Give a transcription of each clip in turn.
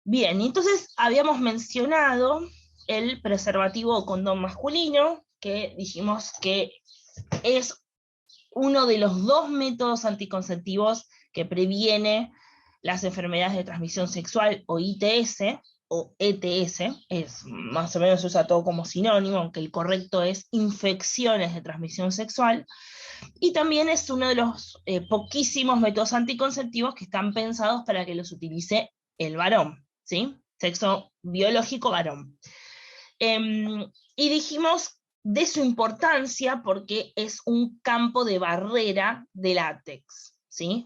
Bien, y entonces habíamos mencionado el preservativo o condón masculino, que dijimos que es uno de los dos métodos anticonceptivos que previene las enfermedades de transmisión sexual o ITS o ETS, es más o menos se usa todo como sinónimo, aunque el correcto es infecciones de transmisión sexual, y también es uno de los poquísimos métodos anticonceptivos que están pensados para que los utilice el varón, ¿sí? Sexo biológico varón. Y dijimos de su importancia porque es un campo de barrera de látex, ¿sí?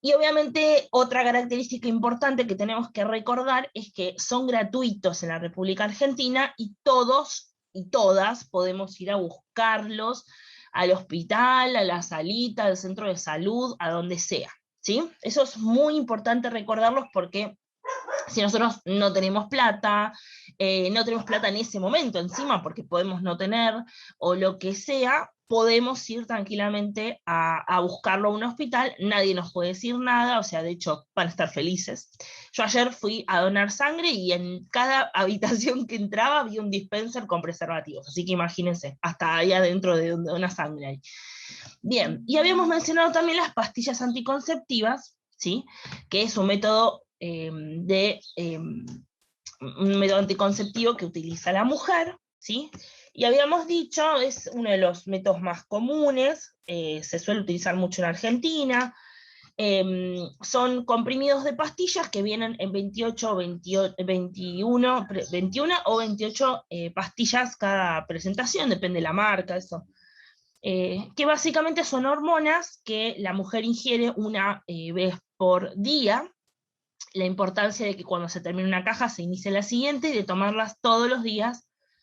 Y obviamente otra característica importante que tenemos que recordar es que son gratuitos en la República Argentina y todos y todas podemos ir a buscarlos al hospital, a la salita, al centro de salud, a donde sea, ¿sí? Eso es muy importante recordarlos porque si nosotros no tenemos plata en ese momento encima, porque podemos no tener, o lo que sea, podemos ir tranquilamente a buscarlo a un hospital, nadie nos puede decir nada, o sea, de hecho, van a estar felices. Yo ayer fui a donar sangre y en cada habitación que entraba había un dispenser con preservativos, así que imagínense, hasta ahí adentro de una sangre hay. Bien, y habíamos mencionado también las pastillas anticonceptivas, ¿sí? Que es un método anticonceptivo que utiliza la mujer, ¿sí? Y habíamos dicho, es uno de los métodos más comunes, se suele utilizar mucho en Argentina, son comprimidos de pastillas que vienen en 28, 28 21 o 28 pastillas cada presentación, depende de la marca, eso. Que básicamente son hormonas que la mujer ingiere una vez por día, la importancia de que cuando se termine una caja se inicie la siguiente y de tomarlas todos los días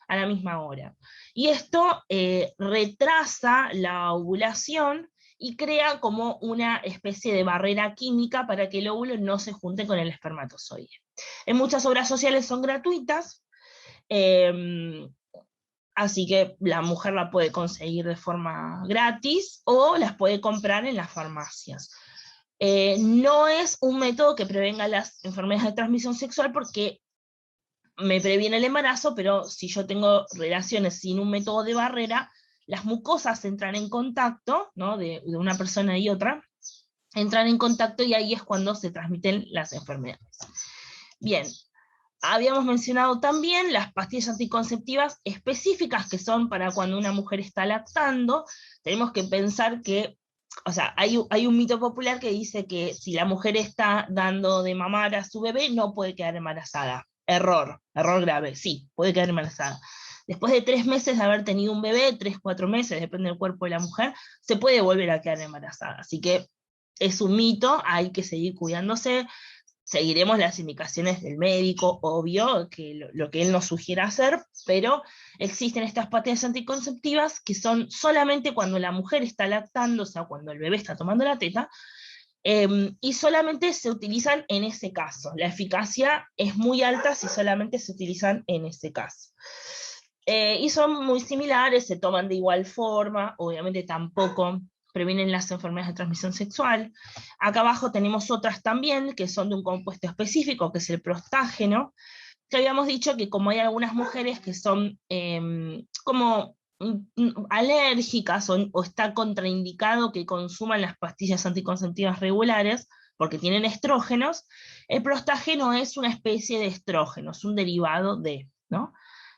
a la misma hora. Y esto retrasa la ovulación y crea como una especie de barrera química para que el óvulo no se junte con el espermatozoide. En muchas obras sociales son gratuitas, eh, así que la mujer la puede conseguir de forma gratis o las puede comprar en las farmacias. No es un método que prevenga las enfermedades de transmisión sexual porque me previene el embarazo, pero si yo tengo relaciones sin un método de barrera, las mucosas entran en contacto, ¿no? de una persona y otra, entran en contacto y ahí es cuando se transmiten las enfermedades. Bien, habíamos mencionado también las pastillas anticonceptivas específicas que son para cuando una mujer está lactando. Tenemos que pensar que, o sea, hay un mito popular que dice que si la mujer está dando de mamar a su bebé, no puede quedar embarazada. Error grave, sí, puede quedar embarazada. Después de 3 meses de haber tenido un bebé, 3, 4 meses, depende del cuerpo de la mujer, se puede volver a quedar embarazada. Así que es un mito, hay que seguir cuidándose, seguiremos las indicaciones del médico, obvio, que lo que él nos sugiera hacer, pero existen estas pastillas anticonceptivas que son solamente cuando la mujer está lactando, o sea, cuando el bebé está tomando la teta, y solamente se utilizan en ese caso. La eficacia es muy alta si solamente se utilizan en ese caso. Y son muy similares, se toman de igual forma, obviamente tampoco previenen las enfermedades de transmisión sexual. Acá abajo tenemos otras también, que son de un compuesto específico, que es el prostágeno, que habíamos dicho que como hay algunas mujeres que son como alérgicas o está contraindicado que consuman las pastillas anticonceptivas regulares, porque tienen estrógenos, el prostágeno es una especie de estrógeno, es un derivado de, ¿no?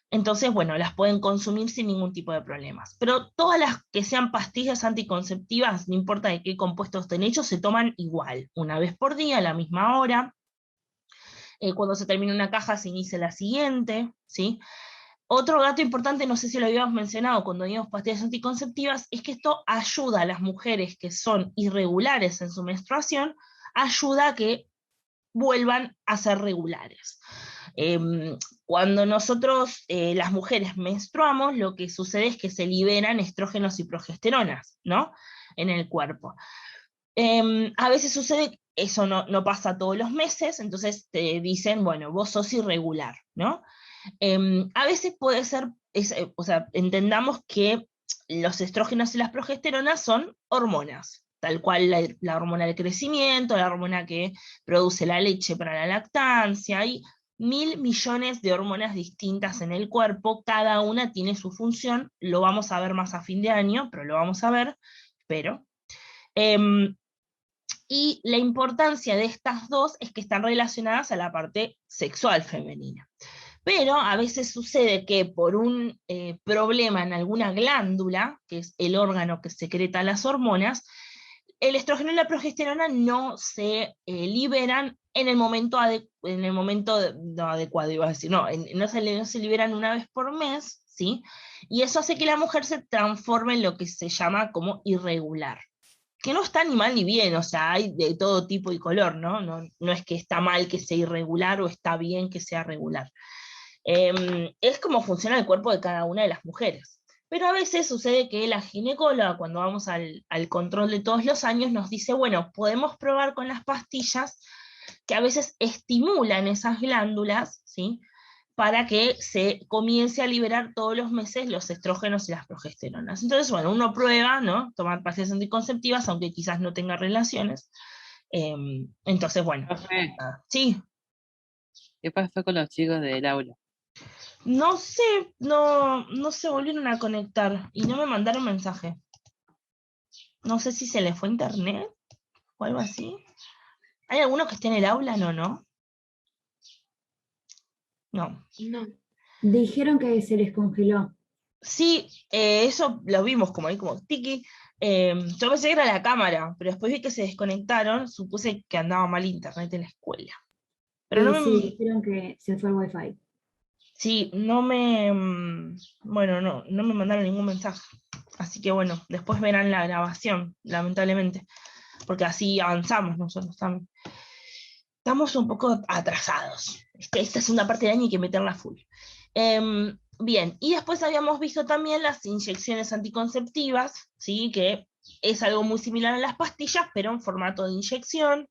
Entonces, bueno, las pueden consumir sin ningún tipo de problemas. Pero todas las que sean pastillas anticonceptivas, no importa de qué compuestos estén hechos, se toman igual, una vez por día, a la misma hora. Cuando se termina una caja se inicia la siguiente, ¿sí? Otro dato importante, no sé si lo habíamos mencionado cuando dimos pastillas anticonceptivas, es que esto ayuda a las mujeres que son irregulares en su menstruación, ayuda a que vuelvan a ser regulares. Cuando nosotros, las mujeres, menstruamos, lo que sucede es que se liberan estrógenos y progesteronas, ¿no? En el cuerpo. A veces sucede, eso no pasa todos los meses, entonces te dicen, bueno, vos sos irregular, ¿no? A veces puede ser, o sea, entendamos que los estrógenos y las progesteronas son hormonas, tal cual la hormona del crecimiento, la hormona que produce la leche para la lactancia, hay 1.000 millones de hormonas distintas en el cuerpo, cada una tiene su función, lo vamos a ver más a fin de año, pero lo vamos a ver, espero. Y la importancia de estas dos es que están relacionadas a la parte sexual femenina. Pero a veces sucede que por un problema en alguna glándula, que es el órgano que secreta las hormonas, el estrógeno y la progesterona no se liberan en el momento, no adecuado, iba a decir, no se liberan una vez por mes, ¿sí? Y eso hace que la mujer se transforme en lo que se llama como irregular. Que no está ni mal ni bien, o sea, hay de todo tipo y color, ¿no? No es que está mal que sea irregular o está bien que sea regular. Es como funciona el cuerpo de cada una de las mujeres. Pero a veces sucede que la ginecóloga, cuando vamos al control de todos los años, nos dice, bueno, podemos probar con las pastillas que a veces estimulan esas glándulas, ¿sí? Para que se comience a liberar todos los meses los estrógenos y las progesteronas. Entonces, bueno, uno prueba, ¿no? Tomar pastillas anticonceptivas, aunque quizás no tenga relaciones. Entonces, bueno. Profe, Sí. ¿qué pasó con los chicos del aula? No sé, no se volvieron a conectar y no me mandaron mensaje. No sé si se les fue internet o algo así. ¿Hay alguno que esté en el aula? No, no. No. No. Dijeron que se les congeló. Sí, eso lo vimos como ahí, como tiki. Yo pensé que era la cámara, pero después vi que se desconectaron, supuse que andaba mal internet en la escuela. Pero no Sí, me, dijeron que se fue el wifi. sí, bueno, no me mandaron ningún mensaje. Así que bueno, después verán la grabación, lamentablemente, porque así avanzamos nosotros también. Estamos un poco atrasados. Esta es una parte del año y hay que meterla full. Bien, y después habíamos visto también las inyecciones anticonceptivas, ¿sí? Que es algo muy similar a las pastillas, pero en formato de inyección,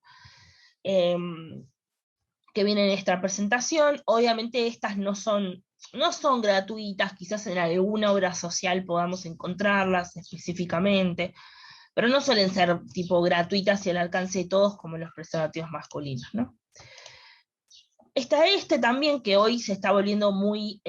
que vienen en esta presentación. Obviamente estas no son gratuitas, quizás en alguna obra social podamos encontrarlas específicamente, pero no suelen ser tipo gratuitas y al alcance de todos como los preservativos masculinos, ¿no? Está también que hoy se está volviendo muy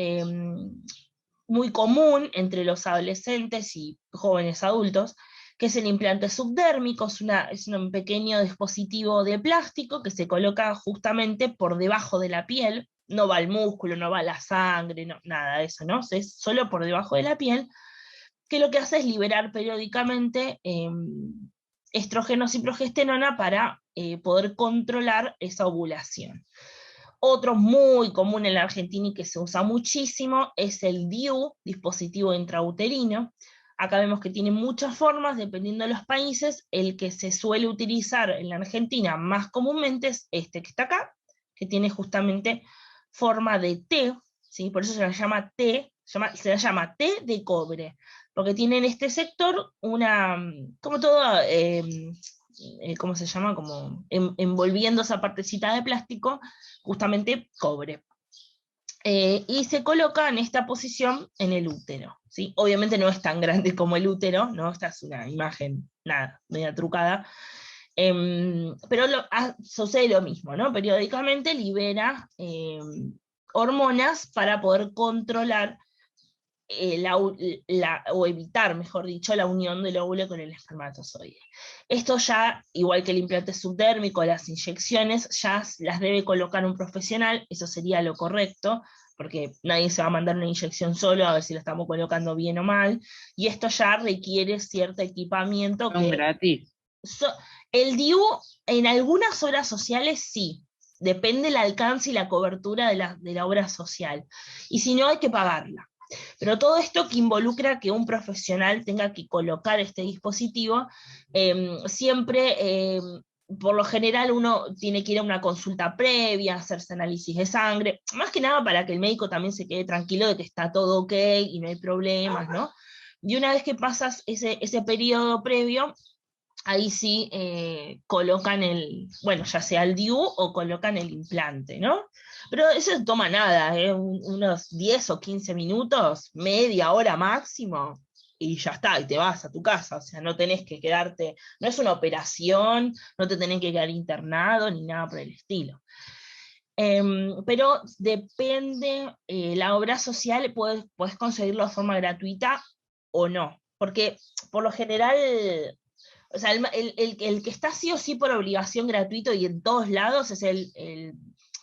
común entre los adolescentes y jóvenes adultos, que es el implante subdérmico, es un pequeño dispositivo de plástico que se coloca justamente por debajo de la piel, no va al músculo, no va a la sangre, no, nada de eso, ¿no? Es solo por debajo de la piel, que lo que hace es liberar periódicamente estrógenos y progesterona para poder controlar esa ovulación. Otro muy común en la Argentina y que se usa muchísimo es el DIU, dispositivo intrauterino. Acá vemos que tiene muchas formas, dependiendo de los países. El que se suele utilizar en la Argentina más comúnmente es este que está acá, que tiene justamente forma de T, ¿sí? Por eso se la llama T, se la llama T de cobre, porque tiene en este sector como todo, ¿cómo se llama? Como envolviendo esa partecita de plástico, justamente cobre. Y se coloca en esta posición en el útero, ¿sí? Obviamente no es tan grande como el útero, ¿no? Esta es una imagen, nada, media trucada. Pero sucede lo mismo, ¿no? Periódicamente libera hormonas para poder controlar o evitar, mejor dicho, la unión del óvulo con el espermatozoide. Esto ya, igual que el implante subdérmico, las inyecciones, ya las debe colocar un profesional, eso sería lo correcto, porque nadie se va a mandar una inyección solo a ver si la estamos colocando bien o mal, y esto ya requiere cierto equipamiento Son gratis. el DIU en algunas obras sociales sí, depende el alcance y la cobertura de la obra social, y si no hay que pagarla. Pero todo esto que involucra que un profesional tenga que colocar este dispositivo, siempre, por lo general, uno tiene que ir a una consulta previa, hacerse análisis de sangre, más que nada para que el médico también se quede tranquilo de que está todo ok y no hay problemas, ¿no? Y una vez que pasas ese periodo previo, ahí sí colocan ya sea el DIU o colocan el implante, ¿no? Pero eso no toma nada, unos 10 o 15 minutos, media hora máximo, y ya está, y te vas a tu casa, o sea, no tenés que quedarte, no es una operación, no te tenés que quedar internado, ni nada por el estilo. Pero depende, la obra social puedes conseguirlo de forma gratuita o no, porque por lo general, o sea, el que está sí o sí por obligación gratuito y en todos lados es el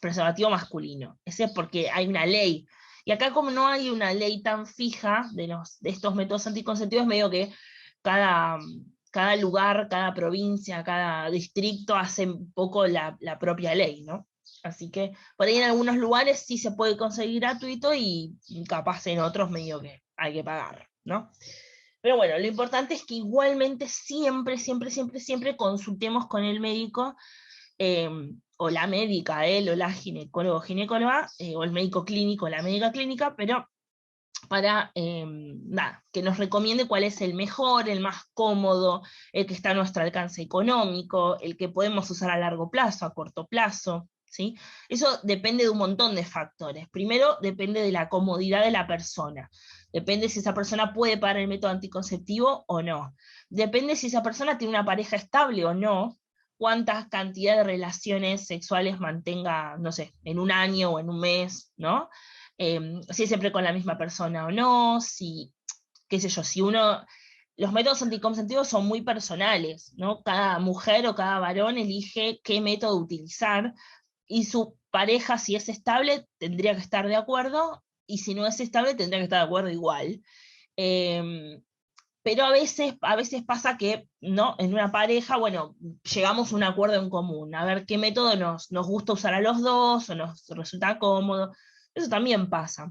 preservativo masculino, ese es porque hay una ley. Y acá como no hay una ley tan fija de estos métodos anticonceptivos, medio que cada, cada lugar, cada provincia, cada distrito hace un poco la propia ley, ¿no? Así que por ahí en algunos lugares sí se puede conseguir gratuito y capaz en otros medio que hay que pagar, ¿no? Pero bueno, lo importante es que igualmente siempre, siempre, siempre, siempre consultemos con el médico eh, o la médica, él o la ginecólogo o ginecóloga, o el médico clínico o la médica clínica, pero para nada, que nos recomiende cuál es el mejor, el más cómodo, el que está a nuestro alcance económico, el que podemos usar a largo plazo, a corto plazo. ¿Sí? Eso depende de un montón de factores. Primero, depende de la comodidad de la persona. Depende si esa persona puede pagar el método anticonceptivo o no. Depende si esa persona tiene una pareja estable o no, cuántas cantidad de relaciones sexuales mantenga, no sé, en un año o en un mes, ¿no? Si es siempre con la misma persona o no, si, qué sé yo, si uno, los métodos anticonceptivos son muy personales, ¿no? Cada mujer o cada varón elige qué método utilizar, y su pareja, si es estable, tendría que estar de acuerdo, y si no es estable, tendría que estar de acuerdo igual. Eh, pero a veces pasa que, ¿no? En una pareja, bueno, llegamos a un acuerdo en común, a ver qué método nos gusta usar a los dos, o nos resulta cómodo. Eso también pasa.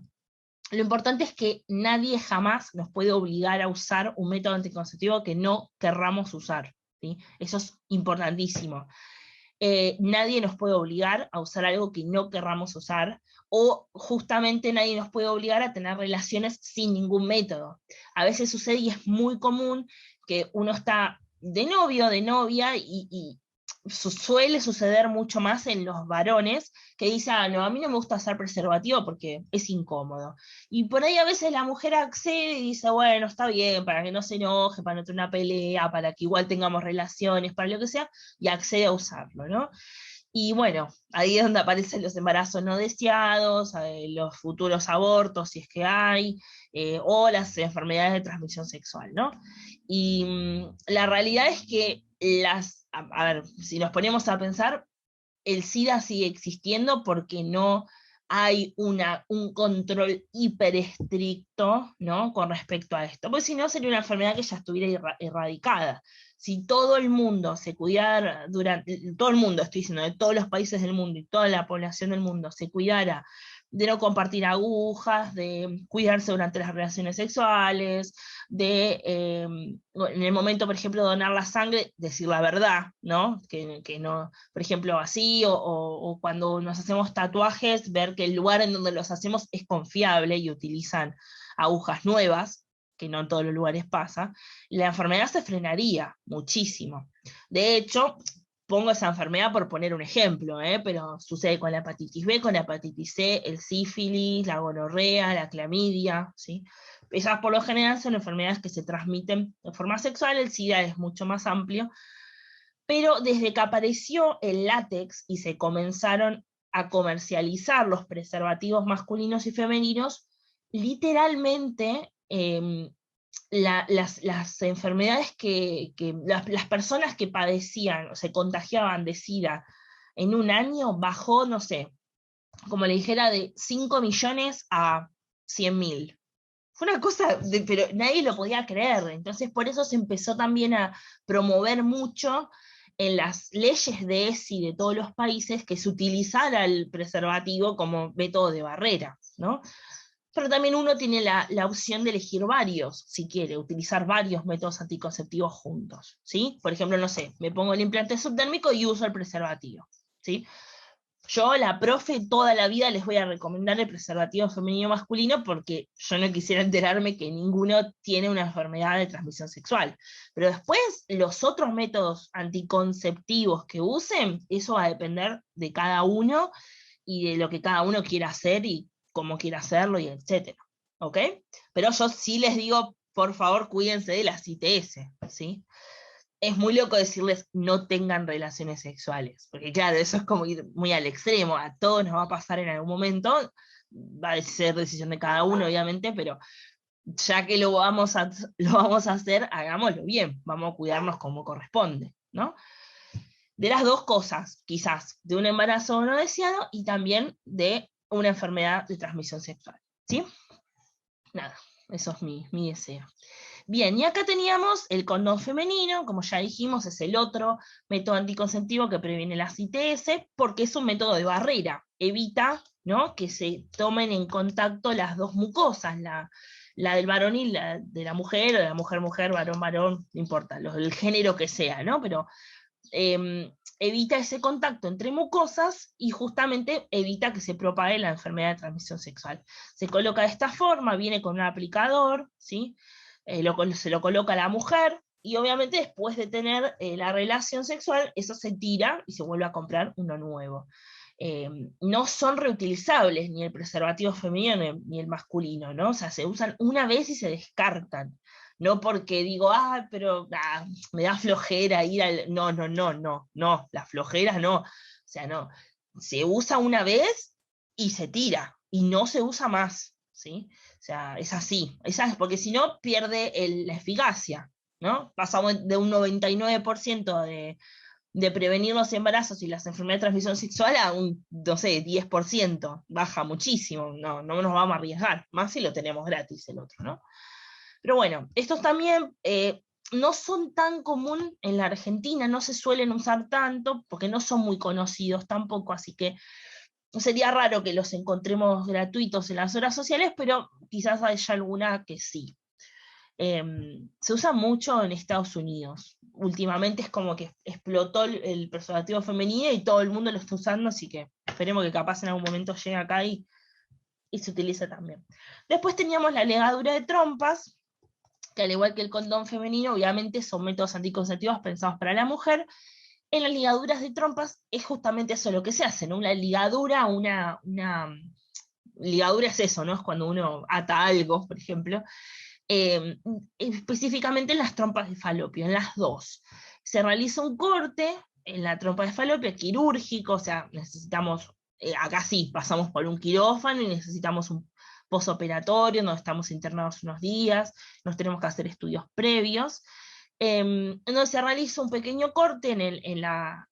Lo importante es que nadie jamás nos puede obligar a usar un método anticonceptivo que no querramos usar, ¿sí? Eso es importantísimo. Nadie nos puede obligar a usar algo que no querramos usar, o justamente nadie nos puede obligar a tener relaciones sin ningún método. A veces sucede y es muy común que uno está de novio, de novia, y suele suceder mucho más en los varones que dicen, ah, no, a mí no me gusta usar preservativo porque es incómodo. Y por ahí a veces la mujer accede y dice, bueno, está bien, para que no se enoje, para no tener una pelea, para que igual tengamos relaciones, para lo que sea, y accede a usarlo, ¿no? Y bueno, ahí es donde aparecen los embarazos no deseados, los futuros abortos, si es que hay, o las enfermedades de transmisión sexual, ¿no? Y la realidad es que a ver, si nos ponemos a pensar, el SIDA sigue existiendo porque no hay un control hiper estricto, ¿no? Con respecto a esto, porque si no sería una enfermedad que ya estuviera erradicada. Si todo el mundo se cuidara, todo el mundo, estoy diciendo, de todos los países del mundo y toda la población del mundo se cuidara de no compartir agujas, de cuidarse durante las relaciones sexuales, de en el momento, por ejemplo, de donar la sangre, decir la verdad, ¿no? Que no, por ejemplo, así, o cuando nos hacemos tatuajes, ver que el lugar en donde los hacemos es confiable y utilizan agujas nuevas, que no en todos los lugares pasa, la enfermedad se frenaría muchísimo. De hecho, pongo esa enfermedad por poner un ejemplo, pero sucede con la hepatitis B, con la hepatitis C, el sífilis, la gonorrea, la clamidia, ¿sí? Esas por lo general son enfermedades que se transmiten de forma sexual, el SIDA es mucho más amplio, pero desde que apareció el látex y se comenzaron a comercializar los preservativos masculinos y femeninos, literalmente las enfermedades las personas que padecían o se contagiaban de SIDA en un año bajó, no sé, como le dijera, de 5 millones a 100.000. Fue una cosa, pero nadie lo podía creer. Entonces, por eso se empezó también a promover mucho en las leyes de ESI de todos los países que se utilizara el preservativo como método de barrera, ¿no? Pero también uno tiene la opción de elegir varios, si quiere, utilizar varios métodos anticonceptivos juntos, ¿sí? Por ejemplo, no sé, me pongo el implante subdérmico y uso el preservativo, ¿sí? Yo, la profe, toda la vida les voy a recomendar el preservativo femenino masculino porque yo no quisiera enterarme que ninguno tiene una enfermedad de transmisión sexual. Pero después, los otros métodos anticonceptivos que usen, eso va a depender de cada uno y de lo que cada uno quiera hacer y cómo quiera hacerlo y etcétera. ¿Ok? Pero yo sí les digo por favor cuídense de las ITS, ¿sí? Es muy loco decirles no tengan relaciones sexuales, porque claro, eso es como ir muy al extremo, a todos nos va a pasar en algún momento, va a ser decisión de cada uno, obviamente, pero ya que lo vamos a hacer, hagámoslo bien, vamos a cuidarnos como corresponde, ¿no? De las dos cosas, quizás, de un embarazo no deseado y también de una enfermedad de transmisión sexual, ¿sí? Nada, eso es mi deseo. Bien, y acá teníamos el condón femenino, como ya dijimos, es el otro método anticonceptivo que previene las ITS, porque es un método de barrera, evita, ¿no?, que se tomen en contacto las dos mucosas, la del varón y la de la mujer, o de la mujer, varón, no importa, el género que sea, ¿no? Pero evita ese contacto entre mucosas y justamente evita que se propague la enfermedad de transmisión sexual. Se coloca de esta forma, viene con un aplicador, ¿sí? Se lo coloca a la mujer, y obviamente después de tener la relación sexual, eso se tira y se vuelve a comprar uno nuevo. No son reutilizables ni el preservativo femenino ni el masculino, ¿no? O sea, se usan una vez y se descartan. No porque digo, pero me da flojera ir al... No, las flojeras no. O sea, no. Se usa una vez y se tira, y no se usa más, ¿sí? O sea, es así, porque si no pierde la eficacia, ¿no? Pasamos de un 99% de prevenir los embarazos y las enfermedades de transmisión sexual a un, no sé, 10%, baja muchísimo, no nos vamos a arriesgar, más si lo tenemos gratis el otro, ¿no? Pero bueno, estos también no son tan común en la Argentina, no se suelen usar tanto, porque no son muy conocidos tampoco, así que sería raro que los encontremos gratuitos en las horas sociales, pero quizás haya alguna que sí. Se usa mucho en Estados Unidos. Últimamente es como que explotó el preservativo femenino y todo el mundo lo está usando, así que esperemos que capaz en algún momento llegue acá y se utilice también. Después teníamos la ligadura de trompas, que al igual que el condón femenino, obviamente son métodos anticonceptivos pensados para la mujer. En las ligaduras de trompas es justamente eso lo que se hace, ¿no? Una ligadura, ligadura es eso, ¿no? Es cuando uno ata algo, por ejemplo, específicamente en las trompas de falopio, en las dos. Se realiza un corte en la trompa de falopio quirúrgico, o sea, necesitamos, acá sí, pasamos por un quirófano y necesitamos un posoperatorio, donde estamos internados unos días, nos tenemos que hacer estudios previos, donde se realiza un pequeño corte en la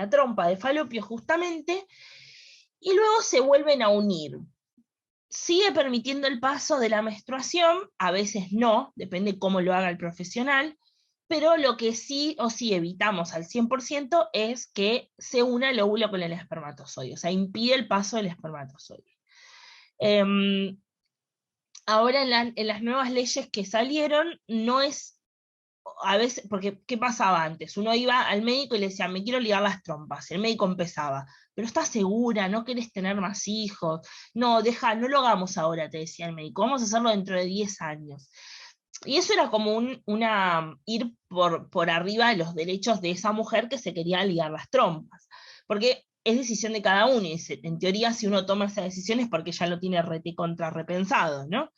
trompa de falopio justamente, y luego se vuelven a unir. Sigue permitiendo el paso de la menstruación, a veces no, depende cómo lo haga el profesional, pero lo que sí o sí evitamos al 100% es que se una el óvulo con el espermatozoide, o sea, impide el paso del espermatozoide. Ahora en las nuevas leyes que salieron, no es, a veces, porque ¿qué pasaba antes? Uno iba al médico y le decía, me quiero ligar las trompas, el médico empezaba, pero ¿estás segura? ¿No querés tener más hijos? No, no lo hagamos ahora, te decía el médico, vamos a hacerlo dentro de 10 años. Y eso era como ir por arriba de los derechos de esa mujer que se quería ligar las trompas, porque es decisión de cada uno, y en teoría si uno toma esa decisión es porque ya lo tiene repensado, ¿no?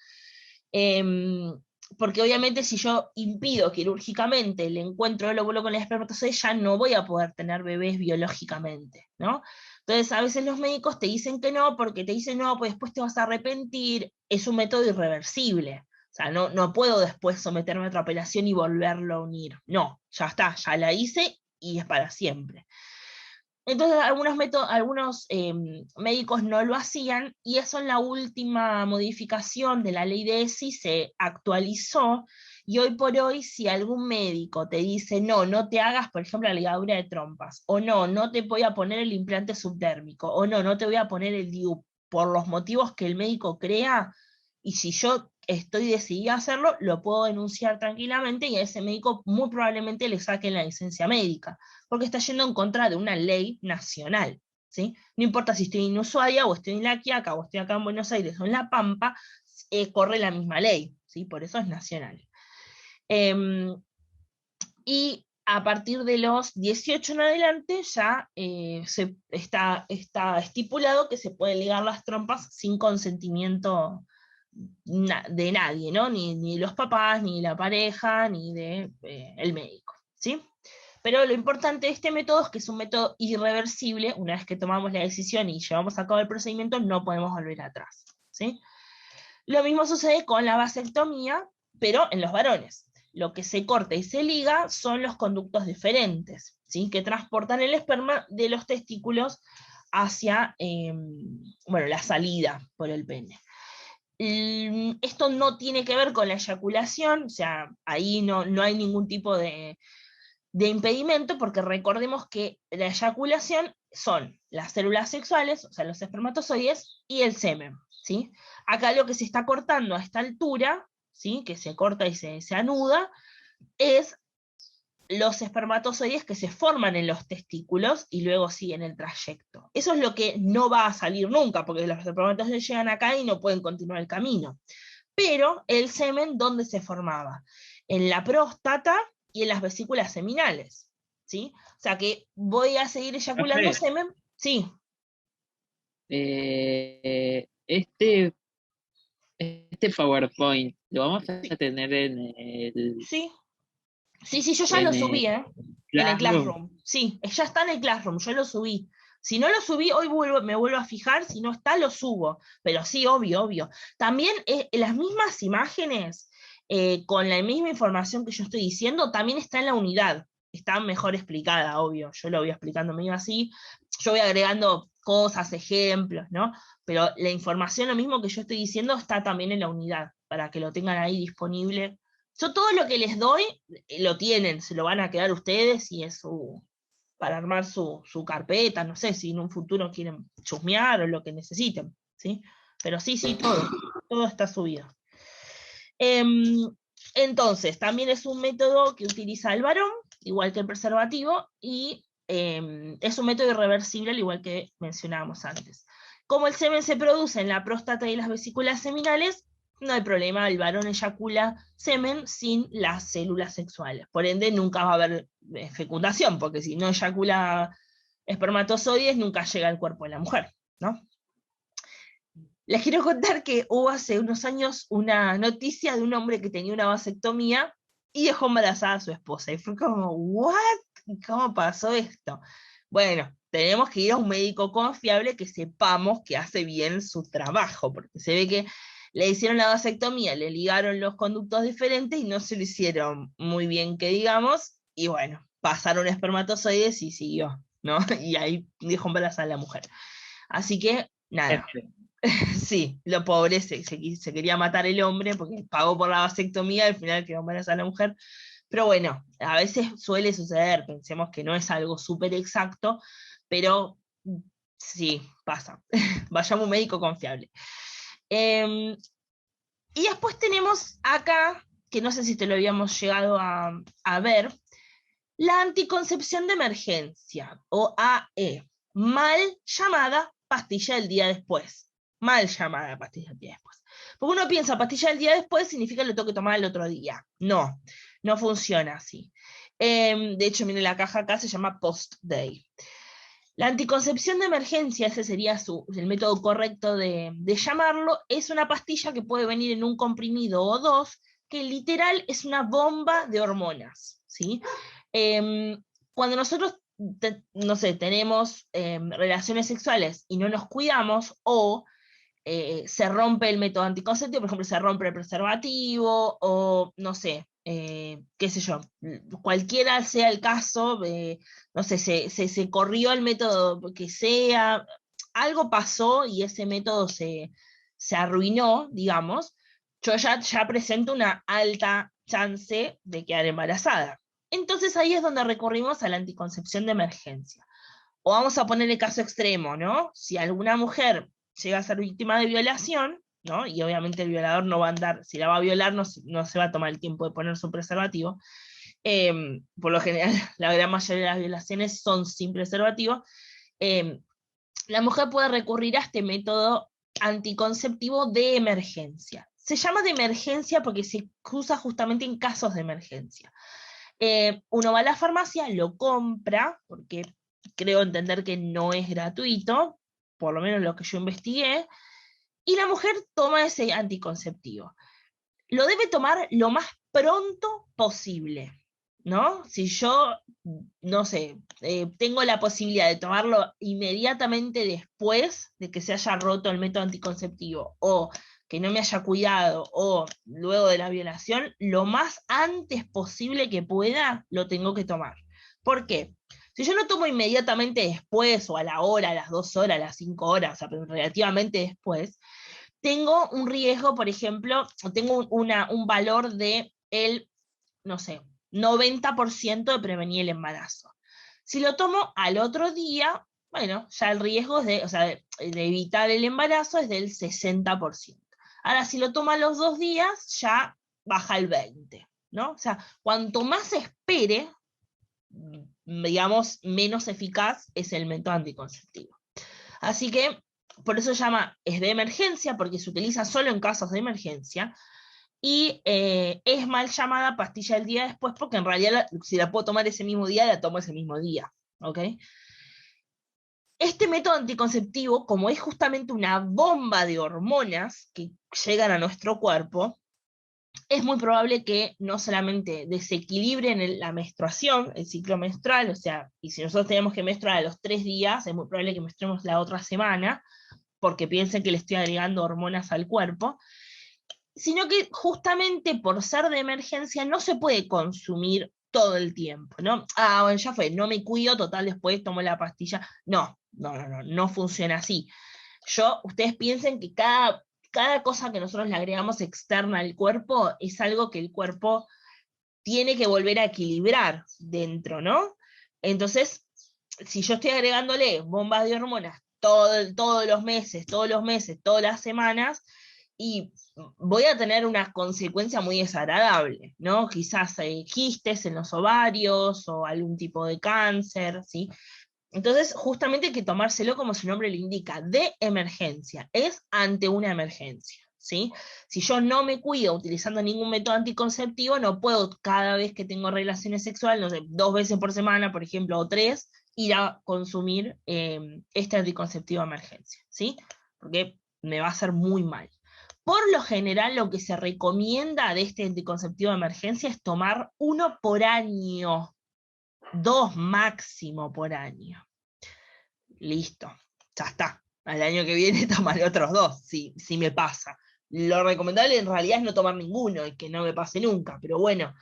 Porque obviamente si yo impido quirúrgicamente el encuentro del óvulo con el espermatozoide, ya no voy a poder tener bebés biológicamente, ¿no? Entonces a veces los médicos te dicen que no, porque te dicen no, pues después te vas a arrepentir, es un método irreversible. O sea, no puedo después someterme a otra operación y volverlo a unir. No, ya está, ya la hice y es para siempre. Entonces algunos médicos no lo hacían, y eso en la última modificación de la ley de ESI se actualizó, y hoy por hoy si algún médico te dice no te hagas, por ejemplo, la ligadura de trompas, o no te voy a poner el implante subdérmico, o no te voy a poner el DIU, por los motivos que el médico crea, y si yo estoy decidida a hacerlo, lo puedo denunciar tranquilamente, y a ese médico muy probablemente le saquen la licencia médica, porque está yendo en contra de una ley nacional, ¿sí? No importa si estoy en Ushuaia, o estoy en La Quiaca, o estoy acá en Buenos Aires, o en La Pampa, corre la misma ley, ¿sí? Por eso es nacional. Y a partir de los 18 en adelante ya está estipulado que se pueden ligar las trompas sin consentimiento de nadie, ¿no? Ni de los papás, ni de la pareja, ni de el médico, ¿sí? Pero lo importante de este método es que es un método irreversible. Una vez que tomamos la decisión y llevamos a cabo el procedimiento, no podemos volver atrás, ¿sí? Lo mismo sucede con la vasectomía, pero en los varones. Lo que se corta y se liga son los conductos deferentes, ¿sí? Que transportan el esperma de los testículos hacia bueno, la salida por el pene. Esto no tiene que ver con la eyaculación, o sea, ahí no hay ningún tipo de impedimento, porque recordemos que la eyaculación son las células sexuales, o sea, los espermatozoides, y el semen, ¿sí? Acá lo que se está cortando a esta altura, ¿sí? Que se corta y se anuda, es los espermatozoides que se forman en los testículos y luego siguen el trayecto. Eso es lo que no va a salir nunca, porque los espermatozoides llegan acá y no pueden continuar el camino. Pero el semen, ¿dónde se formaba? En la próstata y en las vesículas seminales, ¿sí? O sea que voy a seguir eyaculando Profe, semen, sí, este PowerPoint lo vamos a sí, tener sí. Sí, yo ya lo en subí, el en el Classroom. Classroom. Sí, ya está en el Classroom, yo lo subí. Si no lo subí, hoy me vuelvo a fijar, si no está, lo subo. Pero sí, obvio, obvio. También las mismas imágenes, con la misma información que yo estoy diciendo, también está en la unidad. Está mejor explicada, obvio. Yo lo voy explicando medio así. Yo voy agregando cosas, ejemplos, ¿no? Pero la información, lo mismo que yo estoy diciendo, está también en la unidad, para que lo tengan ahí disponible. Yo todo lo que les doy, lo tienen, se lo van a quedar ustedes y es para armar su carpeta, no sé, si en un futuro quieren chusmear o lo que necesiten, ¿sí? Pero sí, todo está subido. Em, entonces, también es un método que utiliza el varón, igual que el preservativo, y es un método irreversible, al igual que mencionábamos antes. Como el semen se produce en la próstata y las vesículas seminales, no hay problema, el varón eyacula semen sin las células sexuales. Por ende, nunca va a haber fecundación, porque si no eyacula espermatozoides, nunca llega al cuerpo de la mujer, ¿no? Les quiero contar que hubo hace unos años una noticia de un hombre que tenía una vasectomía y dejó embarazada a su esposa. Y fue como, ¿what? ¿Cómo pasó esto? Bueno, tenemos que ir a un médico confiable que sepamos que hace bien su trabajo, porque se ve que le hicieron la vasectomía, le ligaron los conductos diferentes y no se lo hicieron muy bien, que digamos, y bueno, pasaron espermatozoides y siguió, ¿no? Y ahí dejó embarazada a la mujer. Así que, nada. F. Sí, lo pobre se quería matar el hombre porque pagó por la vasectomía, al final quedó embarazada la mujer. Pero bueno, a veces suele suceder, pensemos que no es algo súper exacto, pero sí, pasa. Vayamos a un médico confiable. Eh, y después tenemos acá, que no sé si te lo habíamos llegado a ver, la anticoncepción de emergencia, o AE, mal llamada pastilla del día después. Mal llamada pastilla del día después. Porque uno piensa, pastilla del día después significa que lo tengo que tomar el otro día. No funciona así. De hecho, miren, la caja acá se llama post-day. La anticoncepción de emergencia, ese sería el método correcto de llamarlo, es una pastilla que puede venir en un comprimido o dos, que literal es una bomba de hormonas, ¿sí? Cuando nosotros, no sé, tenemos relaciones sexuales y no nos cuidamos, o se rompe el método anticonceptivo, por ejemplo, se rompe el preservativo, o no sé, qué sé yo, cualquiera sea el caso, no sé, se corrió el método que sea, algo pasó y ese método se arruinó, digamos, yo ya presento una alta chance de quedar embarazada. Entonces ahí es donde recurrimos a la anticoncepción de emergencia. O vamos a poner el caso extremo, ¿no? Si alguna mujer llega a ser víctima de violación, ¿no? Y obviamente el violador no va a andar, si la va a violar, no se va a tomar el tiempo de poner su preservativo. Por lo general, la gran mayoría de las violaciones son sin preservativo. Eh, la mujer puede recurrir a este método anticonceptivo de emergencia. Se llama de emergencia porque se usa justamente en casos de emergencia. Uno va a la farmacia, lo compra, porque creo entender que no es gratuito, por lo menos lo que yo investigué, y la mujer toma ese anticonceptivo. Lo debe tomar lo más pronto posible, ¿no? Si yo, no sé, tengo la posibilidad de tomarlo inmediatamente después de que se haya roto el método anticonceptivo, o que no me haya cuidado, o luego de la violación, lo más antes posible que pueda, lo tengo que tomar. ¿Por qué? Si yo lo tomo inmediatamente después, o a la hora, a las 2 horas, a las 5 horas, o sea, pero relativamente después, tengo un riesgo, por ejemplo, tengo un valor de el, no sé, 90% de prevenir el embarazo. Si lo tomo al otro día, bueno, ya el riesgo es de, o sea, de evitar el embarazo es del 60%. Ahora, si lo tomo a los 2 días, ya baja el 20%, ¿no? O sea, cuanto más espere, digamos, menos eficaz es el método anticonceptivo. Así que, por eso se llama, es de emergencia, porque se utiliza solo en casos de emergencia, y es mal llamada pastilla del día después, porque en realidad si la puedo tomar ese mismo día, la tomo ese mismo día, ¿ok? Este método anticonceptivo, como es justamente una bomba de hormonas que llegan a nuestro cuerpo, es muy probable que no solamente desequilibren la menstruación, el ciclo menstrual, o sea, y si nosotros tenemos que menstruar a los 3 días, es muy probable que menstruemos la otra semana, porque piensen que le estoy agregando hormonas al cuerpo, sino que justamente por ser de emergencia no se puede consumir todo el tiempo, ¿no? Ah, bueno, ya fue, no me cuido, total, después tomo la pastilla. No funciona así. Ustedes piensen que cada cosa que nosotros le agregamos externa al cuerpo es algo que el cuerpo tiene que volver a equilibrar dentro, ¿no? Entonces, si yo estoy agregándole bombas de hormonas todos los meses, todas las semanas, y voy a tener una consecuencia muy desagradable, ¿no? Quizás quistes en los ovarios o algún tipo de cáncer, ¿sí? Entonces, justamente hay que tomárselo como su nombre lo indica, de emergencia, es ante una emergencia, ¿sí? Si yo no me cuido utilizando ningún método anticonceptivo, no puedo cada vez que tengo relaciones sexuales, no sé, 2 veces por semana, por ejemplo, o 3, ir a consumir este anticonceptivo de emergencia, ¿sí? Porque me va a hacer muy mal. Por lo general, lo que se recomienda de este anticonceptivo de emergencia es tomar 1 por año, 2 máximo por año. Listo, ya está. Al año que viene tomaré otros 2, si me pasa. Lo recomendable en realidad es no tomar ninguno y que no me pase nunca, pero bueno,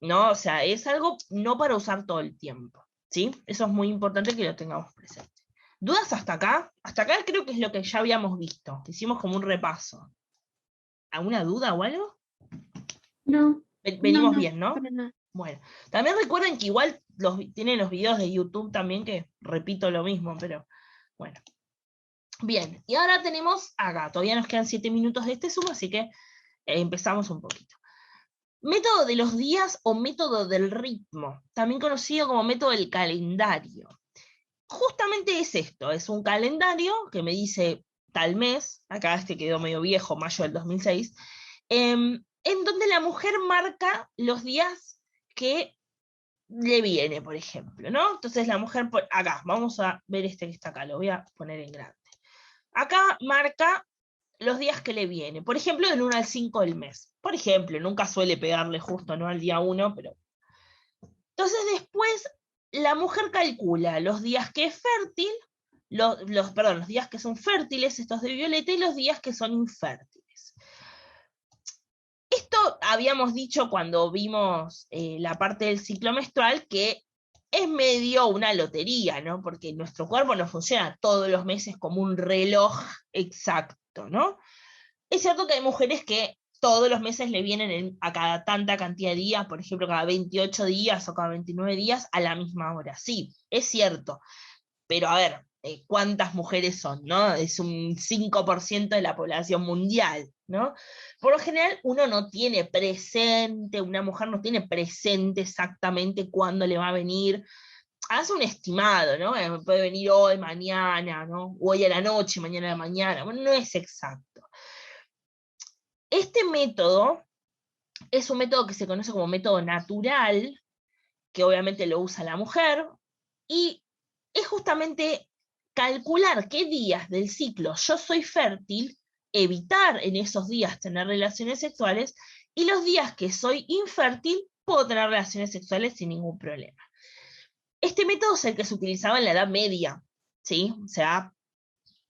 no, o sea, es algo no para usar todo el tiempo, ¿sí? Eso es muy importante que lo tengamos presente. ¿Dudas hasta acá? Hasta acá creo que es lo que ya habíamos visto. Hicimos como un repaso. ¿Alguna duda o algo? No, Venimos No, bien, ¿no? para nada. Bueno, también recuerden que igual tienen los videos de YouTube también, que repito lo mismo, pero bueno. Bien, y ahora tenemos acá, todavía nos quedan 7 minutos de este Zoom, así que empezamos un poquito. Método de los días o método del ritmo, también conocido como método del calendario. Justamente es esto, es un calendario que me dice tal mes, acá este quedó medio viejo, mayo del 2006, en donde la mujer marca los días que le viene, por ejemplo, ¿no? Entonces la mujer, acá, vamos a ver este que está acá, lo voy a poner en grande. Acá marca los días que le viene, por ejemplo, del 1 al 5 del mes. Por ejemplo, nunca suele pegarle justo, ¿no? Al día 1, pero... Entonces después la mujer calcula los días que es fértil, los días que son fértiles, estos de violeta, y los días que son infértiles. Esto habíamos dicho cuando vimos la parte del ciclo menstrual, que es medio una lotería, ¿no? Porque nuestro cuerpo no funciona todos los meses como un reloj exacto, ¿no? Es cierto que hay mujeres que todos los meses le vienen a cada tanta cantidad de días, por ejemplo, cada 28 días o cada 29 días a la misma hora. Sí, es cierto. Pero a ver, ¿cuántas mujeres son, no? Es un 5% de la población mundial, ¿no? Por lo general, una mujer no tiene presente exactamente cuándo le va a venir. Hace un estimado, ¿no? Puede venir hoy, mañana, ¿no? Hoy a la noche, mañana a la mañana. Bueno, no es exacto. Este método es un método que se conoce como método natural, que obviamente lo usa la mujer, y es justamente calcular qué días del ciclo yo soy fértil, evitar en esos días tener relaciones sexuales, y los días que soy infértil puedo tener relaciones sexuales sin ningún problema. Este método es el que se utilizaba en la Edad Media, ¿sí? O sea,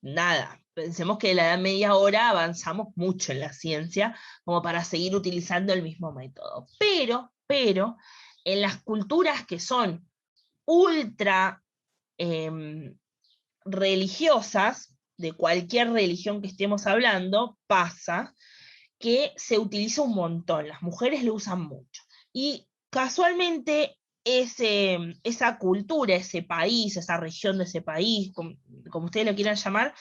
nada, pensemos que en la Edad Media ahora avanzamos mucho en la ciencia como para seguir utilizando el mismo método. Pero, en las culturas que son ultra religiosas, de cualquier religión que estemos hablando, pasa que se utiliza un montón, las mujeres lo usan mucho. Y casualmente esa cultura, ese país, esa región de ese país, como ustedes lo quieran llamar,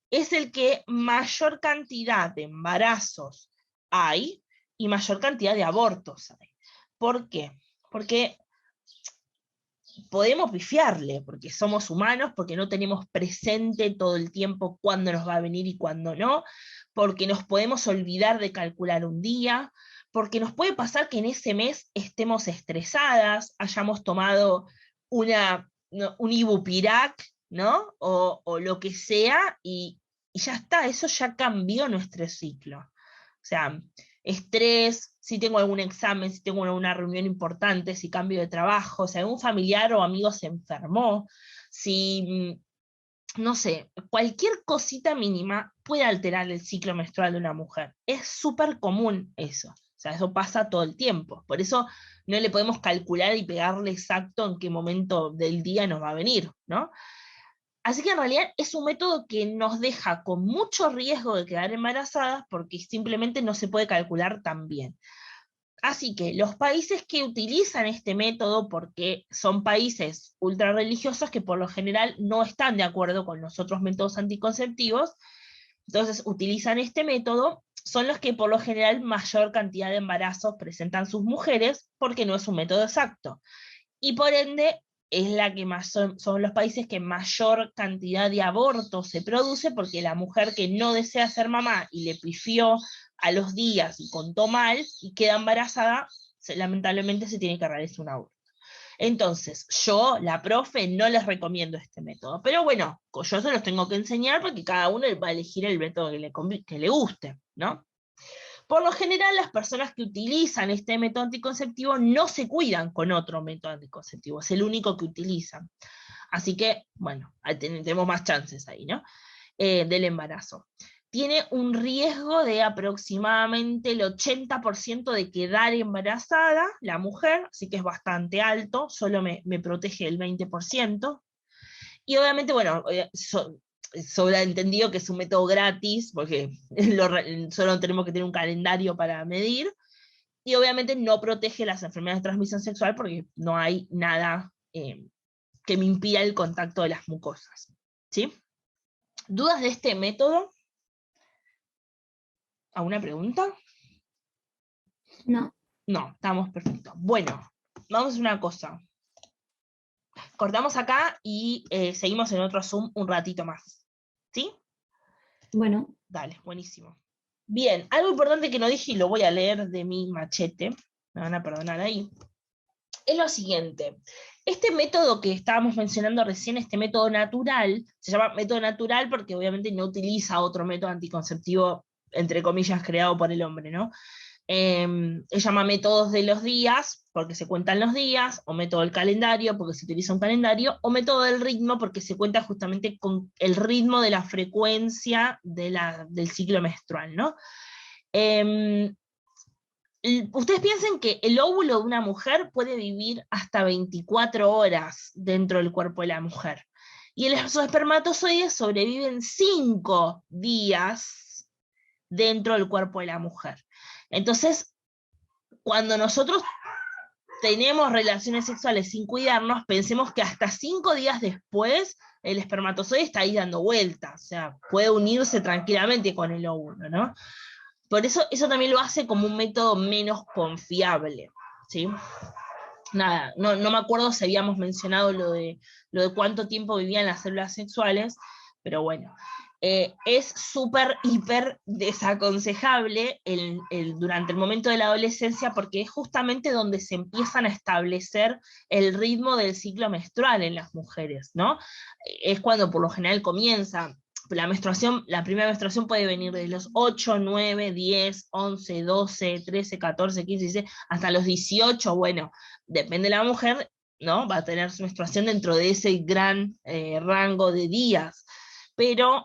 es el que mayor cantidad de embarazos hay y mayor cantidad de abortos hay. ¿Por qué? Porque podemos pifiarle, porque somos humanos, porque no tenemos presente todo el tiempo cuándo nos va a venir y cuándo no, porque nos podemos olvidar de calcular un día, porque nos puede pasar que en ese mes estemos estresadas, hayamos tomado un ibupirac, ¿no? O lo que sea, y ya está, eso ya cambió nuestro ciclo. O sea, estrés, si tengo algún examen, si tengo una reunión importante, si cambio de trabajo, si algún familiar o amigo se enfermó, si, no sé, cualquier cosita mínima puede alterar el ciclo menstrual de una mujer. Es súper común eso. O sea, eso pasa todo el tiempo. Por eso no le podemos calcular y pegarle exacto en qué momento del día nos va a venir, ¿no? Así que en realidad es un método que nos deja con mucho riesgo de quedar embarazadas porque simplemente no se puede calcular tan bien. Así que los países que utilizan este método, porque son países ultra religiosos que por lo general no están de acuerdo con los otros métodos anticonceptivos, entonces utilizan este método, son los que por lo general mayor cantidad de embarazos presentan sus mujeres, porque no es un método exacto. Y por ende es la que más son los países que mayor cantidad de abortos se produce, porque la mujer que no desea ser mamá y le pifió a los días y contó mal y queda embarazada, lamentablemente se tiene que realizar un aborto. Entonces, yo, la profe, no les recomiendo este método, pero bueno, yo se los tengo que enseñar porque cada uno va a elegir el método que le guste, ¿no? Por lo general, las personas que utilizan este método anticonceptivo no se cuidan con otro método anticonceptivo, es el único que utilizan. Así que, bueno, tenemos más chances ahí, ¿no? Del embarazo. Tiene un riesgo de aproximadamente el 80% de quedar embarazada la mujer, así que es bastante alto, solo me protege el 20%. Y obviamente, bueno, sobreentendido que es un método gratis, porque solo tenemos que tener un calendario para medir, y obviamente no protege las enfermedades de transmisión sexual porque no hay nada que me impida el contacto de las mucosas. ¿Sí? ¿Dudas de este método? ¿Alguna pregunta? No. No, estamos perfectos. Bueno, vamos a hacer una cosa. Cortamos acá y seguimos en otro Zoom un ratito más. ¿Sí? Bueno. Dale, buenísimo. Bien, algo importante que no dije y lo voy a leer de mi machete, me van a perdonar ahí, es lo siguiente. Este método que estábamos mencionando recién, este método natural, se llama método natural porque obviamente no utiliza otro método anticonceptivo, entre comillas, creado por el hombre, ¿no? Se llama métodos de los días, porque se cuentan los días, o método del calendario, porque se utiliza un calendario, o método del ritmo, porque se cuenta justamente con el ritmo de la frecuencia del ciclo menstrual, ¿no? Ustedes piensen que el óvulo de una mujer puede vivir hasta 24 horas dentro del cuerpo de la mujer, y los espermatozoides sobreviven 5 días dentro del cuerpo de la mujer. Entonces, cuando nosotros tenemos relaciones sexuales sin cuidarnos, pensemos que hasta 5 días después el espermatozoide está ahí dando vueltas, o sea, puede unirse tranquilamente con el óvulo, ¿no? Por eso también lo hace como un método menos confiable, ¿sí? Nada, no me acuerdo si habíamos mencionado lo de cuánto tiempo vivían las células sexuales, pero bueno. es súper, hiper desaconsejable durante el momento de la adolescencia, porque es justamente donde se empiezan a establecer el ritmo del ciclo menstrual en las mujeres, ¿no? Es cuando por lo general comienza. La menstruación, la primera menstruación puede venir de los 8, 9, 10, 11, 12, 13, 14, 15, 16, hasta los 18, bueno, depende de la mujer, ¿no? Va a tener su menstruación dentro de ese gran rango de días, pero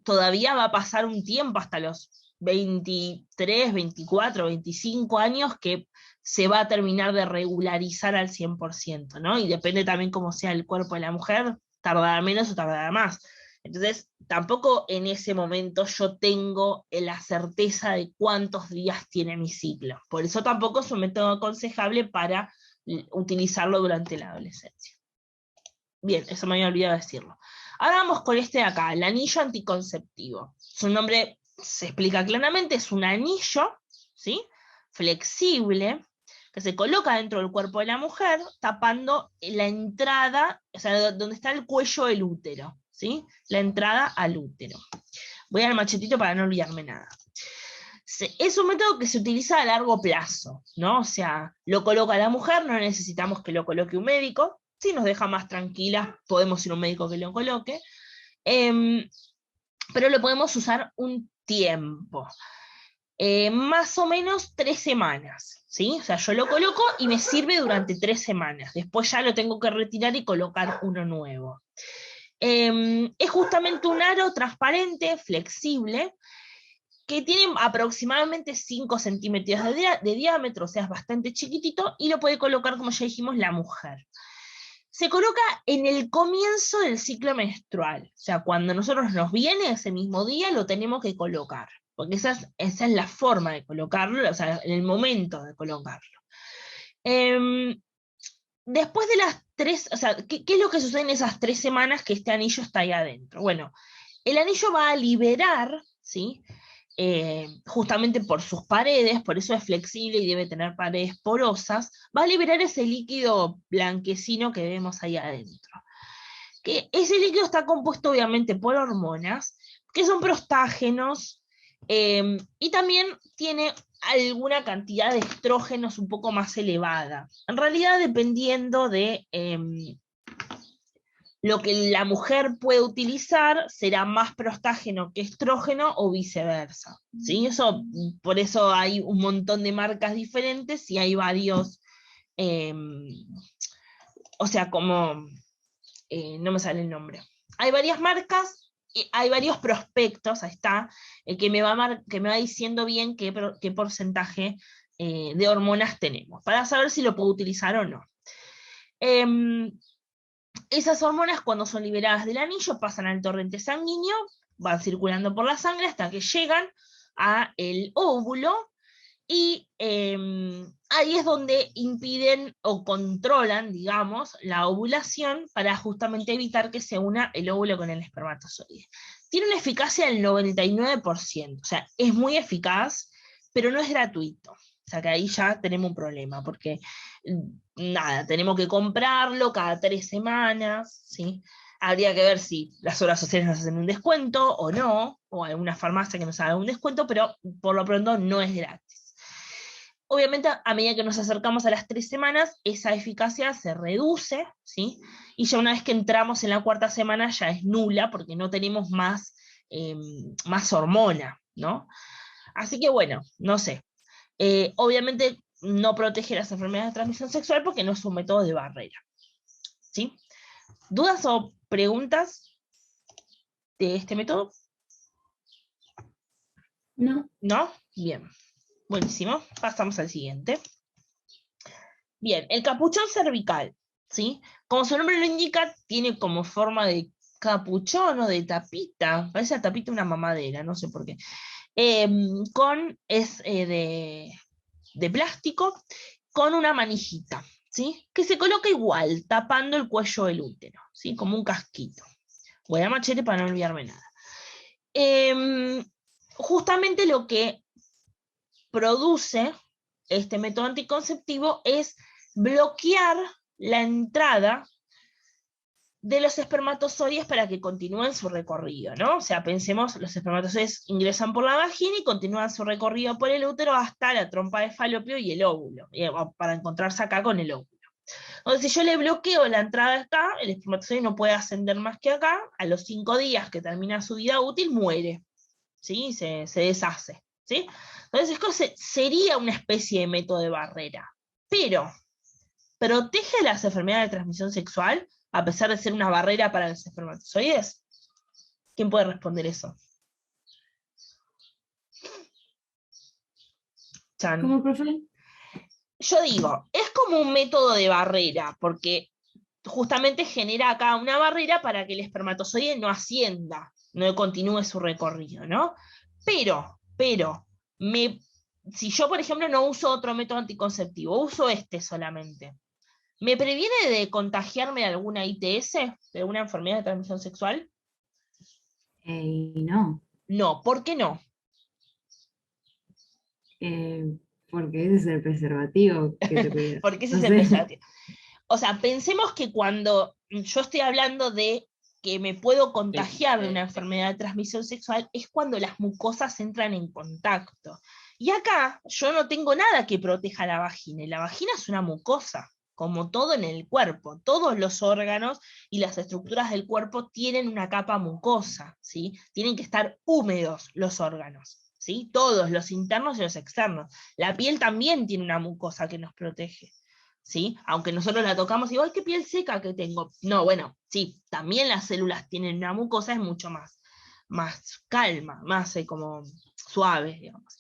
todavía va a pasar un tiempo hasta los 23, 24, 25 años que se va a terminar de regularizar al 100%, ¿no? Y depende también cómo sea el cuerpo de la mujer, tardará menos o tardará más. Entonces, tampoco en ese momento yo tengo la certeza de cuántos días tiene mi ciclo. Por eso tampoco es un método aconsejable para utilizarlo durante la adolescencia. Bien, eso me había olvidado decirlo. Ahora vamos con este de acá, el anillo anticonceptivo. Su nombre se explica claramente, es un anillo, ¿sí? Flexible, que se coloca dentro del cuerpo de la mujer, tapando la entrada, o sea, donde está el cuello del útero, ¿sí? La entrada al útero. Voy al machetito para no olvidarme nada. Es un método que se utiliza a largo plazo, ¿no? O sea, lo coloca la mujer, no necesitamos que lo coloque un médico. Si nos deja más tranquilas, podemos ir a un médico que lo coloque. Pero lo podemos usar un tiempo. Más o menos 3 semanas, ¿sí? O sea, yo lo coloco y me sirve durante 3 semanas. Después ya lo tengo que retirar y colocar uno nuevo. Es justamente un aro transparente, flexible, que tiene aproximadamente 5 centímetros de diámetro, o sea, es bastante chiquitito, y lo puede colocar, como ya dijimos, la mujer. Se coloca en el comienzo del ciclo menstrual, o sea, cuando nosotros nos viene ese mismo día, lo tenemos que colocar, porque esa es la forma de colocarlo, o sea, en el momento de colocarlo. Después de las 3, o sea, ¿qué es lo que sucede en esas 3 semanas que este anillo está ahí adentro? Bueno, el anillo va a liberar, ¿sí? Justamente por sus paredes, por eso es flexible y debe tener paredes porosas, va a liberar ese líquido blanquecino que vemos ahí adentro. Que ese líquido está compuesto obviamente por hormonas, que son prostágenos, y también tiene alguna cantidad de estrógenos un poco más elevada. En realidad, dependiendo de lo que la mujer puede utilizar, será más prostágeno que estrógeno o viceversa, ¿sí? Por eso hay un montón de marcas diferentes y hay varios, o sea, como, no me sale el nombre. Hay varias marcas, y hay varios prospectos, ahí está, que me va diciendo bien qué porcentaje de hormonas tenemos, para saber si lo puedo utilizar o no. Esas hormonas, cuando son liberadas del anillo, pasan al torrente sanguíneo, van circulando por la sangre hasta que llegan al óvulo, y ahí es donde impiden o controlan, digamos, la ovulación para justamente evitar que se una el óvulo con el espermatozoide. Tiene una eficacia del 99%, o sea, es muy eficaz, pero no es gratuito. O sea que ahí ya tenemos un problema, porque nada, tenemos que comprarlo cada 3 semanas, ¿sí? Habría que ver si las obras sociales nos hacen un descuento o no, o alguna farmacia que nos haga un descuento, pero por lo pronto no es gratis. Obviamente, a medida que nos acercamos a las 3 semanas, esa eficacia se reduce, ¿sí? Y ya una vez que entramos en la 4ª semana ya es nula, porque no tenemos más hormona, ¿no? Así que bueno, no sé. Obviamente no protege las enfermedades de transmisión sexual porque no es un método de barrera, ¿sí? ¿Dudas o preguntas de este método? No. ¿No? Bien. Buenísimo. Pasamos al siguiente. Bien, el capuchón cervical, ¿sí? Como su nombre lo indica, tiene como forma de capuchón o de tapita. Parece la tapita de una mamadera, no sé por qué. Es de plástico con una manijita, ¿sí? Que se coloca igual, tapando el cuello del útero, ¿sí? Como un casquito. Voy a machete para no olvidarme nada. Justamente lo que produce este método anticonceptivo es bloquear la entrada de los espermatozoides para que continúen su recorrido, ¿no? O sea, pensemos, los espermatozoides ingresan por la vagina y continúan su recorrido por el útero hasta la trompa de falopio y el óvulo, para encontrarse acá con el óvulo. Entonces, si yo le bloqueo la entrada acá, el espermatozoide no puede ascender más que acá, a los 5 días que termina su vida útil, muere, ¿sí? Se deshace, ¿sí? Entonces, esto sería una especie de método de barrera, pero ¿protege las enfermedades de transmisión sexual a pesar de ser una barrera para los espermatozoides? ¿Quién puede responder eso? Chan. ¿Cómo, profe? Yo digo, es como un método de barrera, porque justamente genera acá una barrera para que el espermatozoide no ascienda, no continúe su recorrido, ¿no? Pero, si yo, por ejemplo, no uso otro método anticonceptivo, uso este solamente, ¿me previene de contagiarme de alguna ITS, de alguna enfermedad de transmisión sexual? No, No, ¿por qué no? porque ese es el preservativo que te cuida. Porque ese No es el sé. preservativo. O sea, pensemos que cuando yo estoy hablando de que me puedo contagiar de una enfermedad de transmisión sexual, es cuando las mucosas entran en contacto. Y acá yo no tengo nada que proteja la vagina, y la vagina es una mucosa, como todo en el cuerpo. Todos los órganos y las estructuras del cuerpo tienen una capa mucosa, ¿sí? Tienen que estar húmedos los órganos, ¿sí? Todos, los internos y los externos. La piel también tiene una mucosa que nos protege, ¿sí? Aunque nosotros la tocamos y digo, ¡ay, qué piel seca que tengo! No, bueno, sí, también las células tienen una mucosa, es mucho más calma, más como suave, digamos.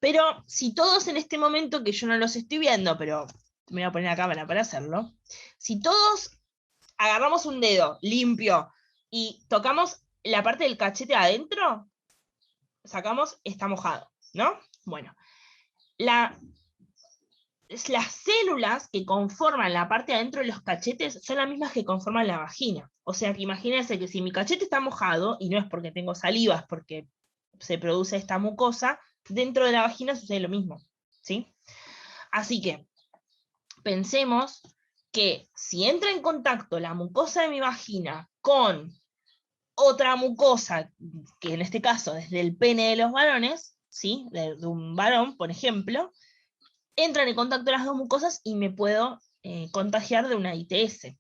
Pero si todos en este momento, que yo no los estoy viendo, pero me voy a poner la cámara para hacerlo, si todos agarramos un dedo limpio y tocamos la parte del cachete adentro, sacamos, está mojado, ¿no? Bueno, las células que conforman la parte de adentro de los cachetes son las mismas que conforman la vagina. O sea que imagínense que si mi cachete está mojado, y no es porque tengo saliva, es porque se produce esta mucosa, dentro de la vagina sucede lo mismo, ¿sí? Así que pensemos que si entra en contacto la mucosa de mi vagina con otra mucosa, que en este caso desde el pene de los varones, ¿sí? De un varón, por ejemplo, entran en contacto las dos mucosas y me puedo contagiar de una ITS,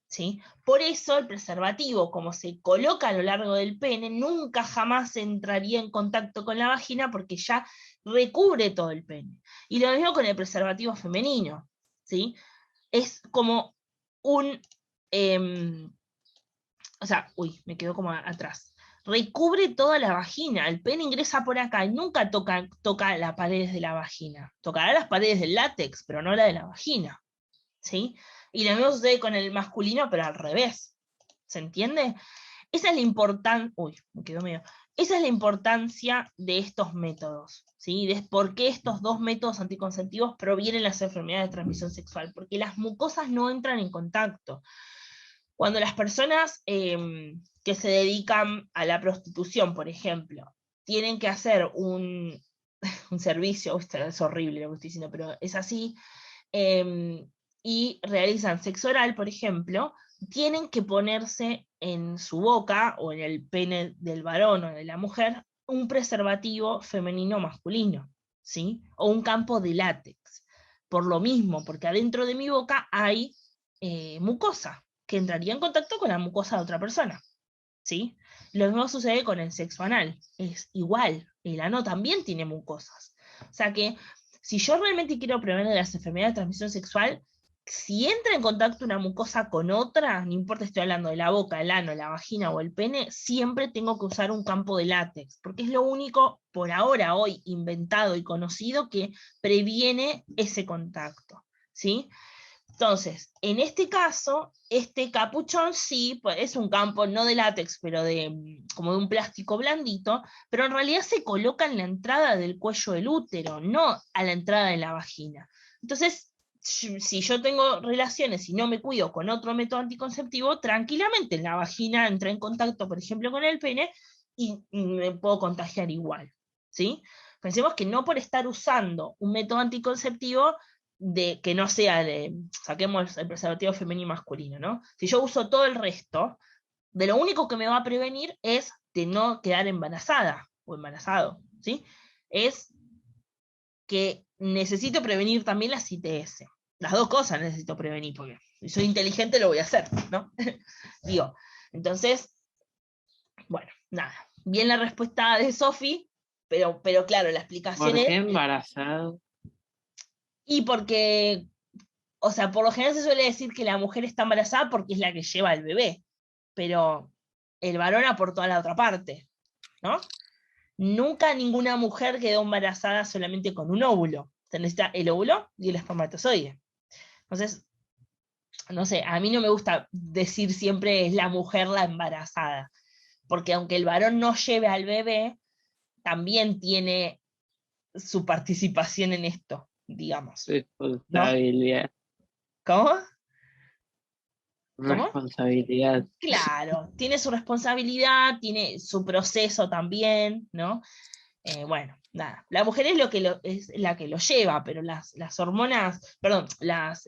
¿sí? Por eso el preservativo, como se coloca a lo largo del pene, nunca jamás entraría en contacto con la vagina porque ya recubre todo el pene. Y lo mismo con el preservativo femenino, ¿sí? Es como un... o sea, uy, me quedo como atrás. Recubre toda la vagina, el pene ingresa por acá y nunca toca las paredes de la vagina. Tocará las paredes del látex, pero no la de la vagina, ¿sí? Y lo mismo sucede con el masculino, pero al revés, ¿se entiende? Esa es la importancia, uy, me quedó medio. Esa es la importancia de estos métodos, ¿sí? De por qué estos dos métodos anticonceptivos provienen de las enfermedades de transmisión sexual, porque las mucosas no entran en contacto. Cuando las personas que se dedican a la prostitución, por ejemplo, tienen que hacer un servicio, es horrible lo que estoy diciendo, pero es así, y realizan sexo oral, por ejemplo, tienen que ponerse en su boca o en el pene del varón o de la mujer un preservativo femenino masculino, ¿sí? O un campo de látex. Por lo mismo, porque adentro de mi boca hay mucosa, que entraría en contacto con la mucosa de otra persona, ¿sí? Lo mismo sucede con el sexo anal, es igual, el ano también tiene mucosas. O sea que, si yo realmente quiero prevenir las enfermedades de transmisión sexual, si entra en contacto una mucosa con otra, no importa si estoy hablando de la boca, el ano, la vagina o el pene, siempre tengo que usar un campo de látex, porque es lo único, por ahora, hoy, inventado y conocido que previene ese contacto, ¿sí? Entonces, en este caso, este capuchón sí, pues es un campo no de látex, pero como de un plástico blandito, pero en realidad se coloca en la entrada del cuello del útero, no a la entrada de la vagina. Entonces, si yo tengo relaciones y no me cuido con otro método anticonceptivo, tranquilamente la vagina entra en contacto, por ejemplo, con el pene y me puedo contagiar igual, ¿sí? Pensemos que no por estar usando un método anticonceptivo de que no sea, saquemos el preservativo femenino y masculino, ¿no? Si yo uso todo el resto, de lo único que me va a prevenir es de no quedar embarazada o embarazado, ¿sí? Es que necesito prevenir también las ITS. Las dos cosas necesito prevenir, porque si soy inteligente lo voy a hacer, ¿no? Digo, entonces, bueno, nada. Bien la respuesta de Sofi, pero claro, la explicación ¿Por es... qué embarazado? Y porque, o sea, por lo general se suele decir que la mujer está embarazada porque es la que lleva el bebé, pero el varón aportó a la otra parte, ¿no? Nunca ninguna mujer quedó embarazada solamente con un óvulo. Se necesita el óvulo y el espermatozoide. Entonces, no sé, a mí no me gusta decir siempre es la mujer la embarazada, porque aunque el varón no lleve al bebé, también tiene su participación en esto, digamos, ¿no? Responsabilidad. ¿Cómo? ¿Cómo? Responsabilidad. Claro, tiene su responsabilidad, tiene su proceso también, ¿no? Bueno, nada, la mujer es, es la que lo lleva, pero las hormonas, perdón, las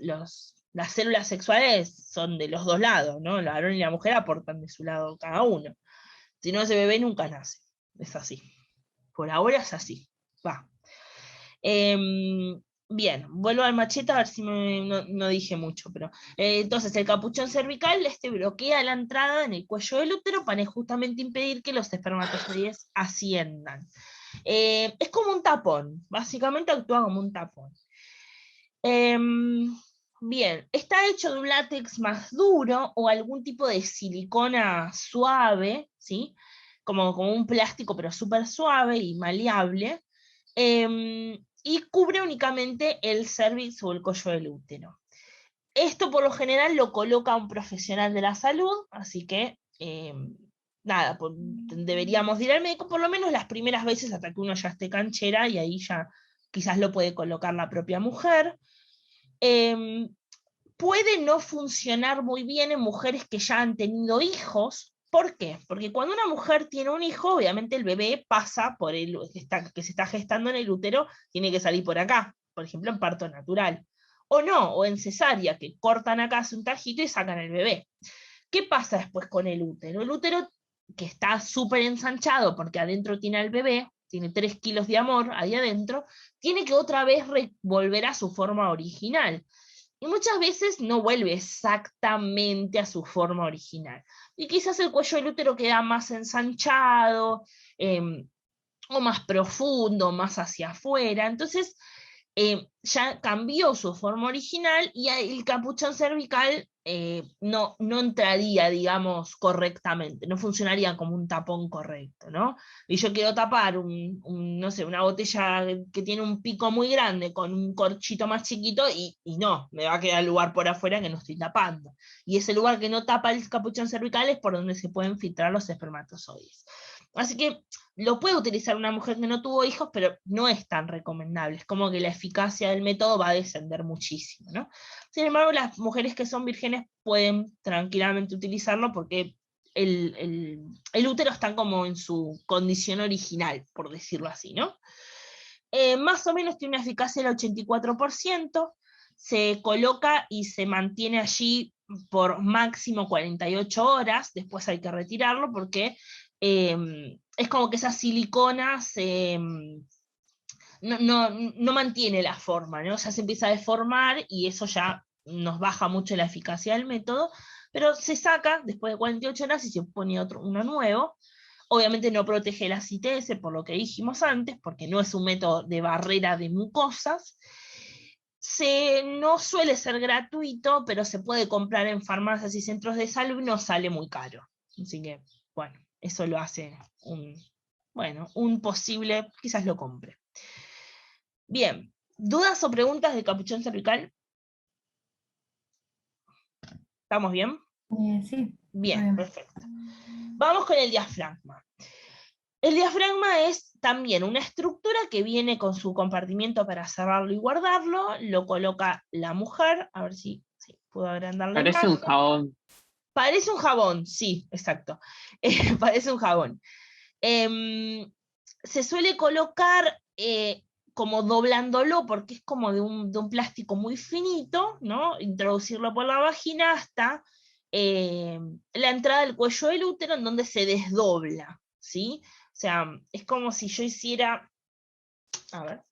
células sexuales son de los dos lados, ¿no? El varón y la mujer aportan de su lado cada uno. Si no, ese bebé nunca nace. Es así. Por ahora es así. Va. Bien, vuelvo al machete a ver si no dije mucho, pero entonces el capuchón cervical bloquea la entrada en el cuello del útero para justamente impedir que los espermatozoides asciendan. Es como un tapón, básicamente actúa como un tapón. Bien, está hecho de un látex más duro o algún tipo de silicona suave, ¿sí? Como un plástico, pero súper suave y maleable. Y cubre únicamente el cervix o el cuello del útero. Esto por lo general lo coloca un profesional de la salud, así que nada, deberíamos ir al médico por lo menos las primeras veces hasta que uno ya esté canchera y ahí ya quizás lo puede colocar la propia mujer. Puede no funcionar muy bien en mujeres que ya han tenido hijos. ¿Por qué? Porque cuando una mujer tiene un hijo, obviamente el bebé pasa por el que se está gestando en el útero, tiene que salir por acá, por ejemplo en parto natural. O no, o en cesárea, que cortan acá, hace un tajito y sacan el bebé. ¿Qué pasa después con el útero? El útero, que está súper ensanchado porque adentro tiene al bebé, tiene 3 kilos de amor ahí adentro, tiene que otra vez volver a su forma original. Y muchas veces no vuelve exactamente a su forma original. Y quizás el cuello del útero queda más ensanchado, o más profundo, más hacia afuera. Entonces, ya cambió su forma original y el capuchón cervical no entraría, digamos, correctamente, no funcionaría como un tapón correcto, ¿no? Y yo quiero tapar no sé, una botella que tiene un pico muy grande con un corchito más chiquito y no, me va a quedar el lugar por afuera que no estoy tapando. Y ese lugar que no tapa el capuchón cervical es por donde se pueden filtrar los espermatozoides. Así que lo puede utilizar una mujer que no tuvo hijos, pero no es tan recomendable. Es como que la eficacia del método va a descender muchísimo, ¿no? Sin embargo, las mujeres que son vírgenes pueden tranquilamente utilizarlo porque el útero está como en su condición original, por decirlo así, ¿no? Más o menos tiene una eficacia del 84%, se coloca y se mantiene allí por máximo 48 horas, después hay que retirarlo porque es como que esa silicona no mantiene la forma, ¿no? O sea, se empieza a deformar y eso ya nos baja mucho la eficacia del método, pero se saca después de 48 horas y se pone uno nuevo. Obviamente no protege las ITS, por lo que dijimos antes, porque no es un método de barrera de mucosas. No suele ser gratuito, pero se puede comprar en farmacias y centros de salud y no sale muy caro. Así que, bueno, eso lo hace un posible, quizás lo compre. Bien, ¿dudas o preguntas de capuchón cervical? ¿Estamos bien? Sí. Bien, perfecto. Vamos con el diafragma. El diafragma es también una estructura que viene con su compartimiento para cerrarlo y guardarlo, lo coloca la mujer, a ver si puedo agrandar la Parece un imagen. jabón. Parece un jabón, sí, exacto. Parece un jabón. Se suele colocar como doblándolo, porque es como de un plástico muy finito, ¿no? Introducirlo por la vagina hasta la entrada del cuello del útero, en donde se desdobla, ¿sí? O sea, es como si yo hiciera, a ver,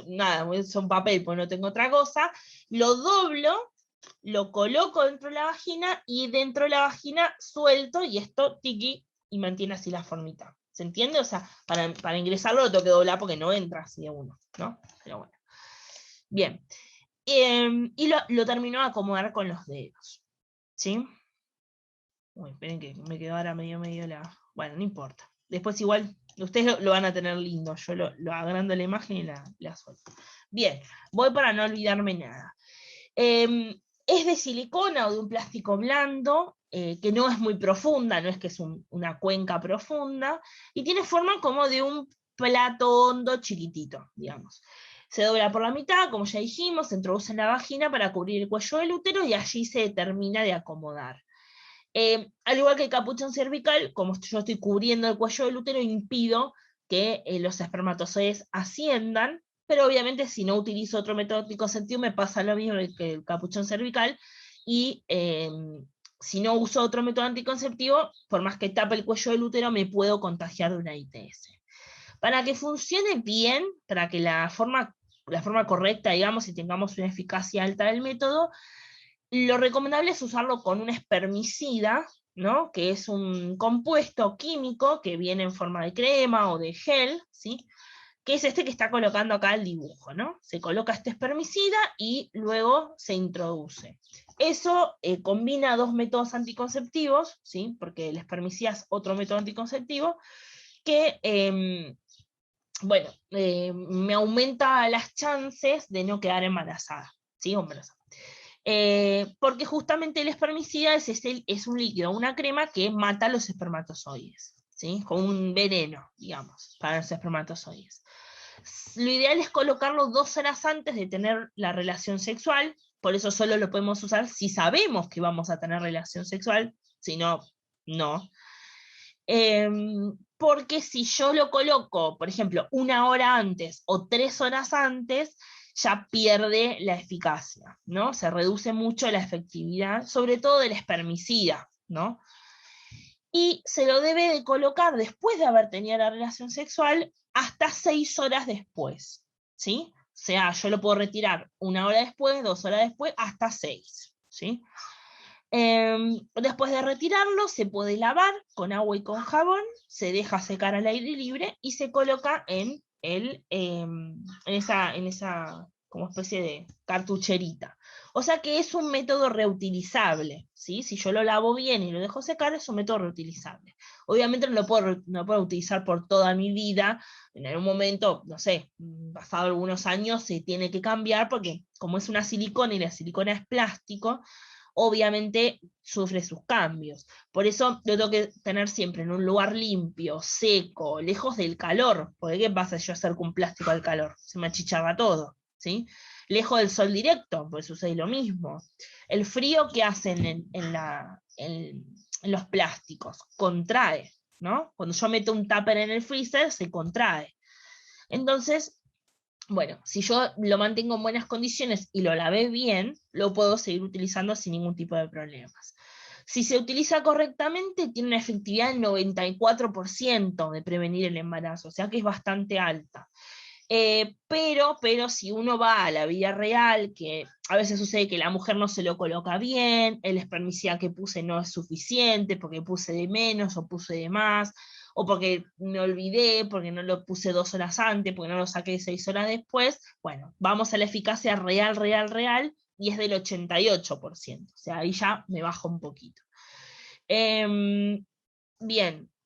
nada, voy a usar un papel, pues no tengo otra cosa, lo doblo, lo coloco dentro de la vagina, y dentro de la vagina suelto, y esto, tiki, y mantiene así la formita. ¿Se entiende? O sea, para ingresarlo lo tengo que doblar porque no entra así de uno, ¿no? Pero bueno. Bien. Y lo termino de acomodar con los dedos. ¿Sí? Uy, esperen que me quedó ahora medio la... Bueno, no importa. Después igual, ustedes lo van a tener lindo. Yo lo agrando la imagen y la suelto. Bien, voy para no olvidarme nada. Es de silicona o de un plástico blando, que no es muy profunda, no es que es una cuenca profunda, y tiene forma como de un plato hondo chiquitito, digamos. Se dobla por la mitad, como ya dijimos, se introduce en la vagina para cubrir el cuello del útero, y allí se termina de acomodar. Al igual que el capuchón cervical, como yo estoy cubriendo el cuello del útero, impido que los espermatozoides asciendan, pero obviamente si no utilizo otro método anticonceptivo me pasa lo mismo que el capuchón cervical, y si no uso otro método anticonceptivo, por más que tape el cuello del útero, me puedo contagiar de una ITS. Para que funcione bien, para que la forma correcta, digamos, y tengamos una eficacia alta del método, lo recomendable es usarlo con un espermicida, ¿no? Que es un compuesto químico que viene en forma de crema o de gel, ¿sí? Que es este que está colocando acá el dibujo, ¿no? Se coloca este espermicida y luego se introduce. Eso combina dos métodos anticonceptivos, ¿sí? Porque el espermicida es otro método anticonceptivo, que, bueno, me aumenta las chances de no quedar embarazada, ¿sí? O embarazada. Porque justamente el espermicida es un líquido, una crema que mata los espermatozoides, ¿sí? Con un veneno, digamos, para los espermatozoides. Lo ideal es colocarlo 2 horas antes de tener la relación sexual, por eso solo lo podemos usar si sabemos que vamos a tener relación sexual, si no, no. Porque si yo lo coloco, por ejemplo, 1 hora antes o 3 horas antes, ya pierde la eficacia, ¿no? Se reduce mucho la efectividad, sobre todo del espermicida, ¿no? Y se lo debe de colocar después de haber tenido la relación sexual hasta 6 horas después, ¿sí? O sea, yo lo puedo retirar 1 hora después, 2 horas después, hasta 6, ¿sí? Después de retirarlo, se puede lavar con agua y con jabón, se deja secar al aire libre y se coloca en esa como especie de cartucherita. O sea que es un método reutilizable, ¿sí? Si yo lo lavo bien y lo dejo secar, es un método reutilizable. Obviamente no lo puedo utilizar por toda mi vida. En algún momento, no sé, pasado algunos años, se tiene que cambiar porque como es una silicona y la silicona es plástico, obviamente sufre sus cambios. Por eso lo tengo que tener siempre en un lugar limpio, seco, lejos del calor, porque ¿qué pasa si yo acerco un plástico al calor? Se me achicharra todo, ¿sí? Lejos del sol directo, pues sucede lo mismo. El frío que hacen en los plásticos contrae, ¿no? Cuando yo meto un tupper en el freezer, se contrae. Entonces, bueno, si yo lo mantengo en buenas condiciones y lo lavé bien, lo puedo seguir utilizando sin ningún tipo de problemas. Si se utiliza correctamente, tiene una efectividad del 94% de prevenir el embarazo, o sea que es bastante alta. Pero si uno va a la vida real, que a veces sucede que la mujer no se lo coloca bien, el espermicida que puse no es suficiente, porque puse de menos o puse de más, o porque me olvidé, porque no lo puse 2 horas antes, porque no lo saqué 6 horas después, bueno, vamos a la eficacia real, y es del 88%, o sea, ahí ya me bajo un poquito. Bien,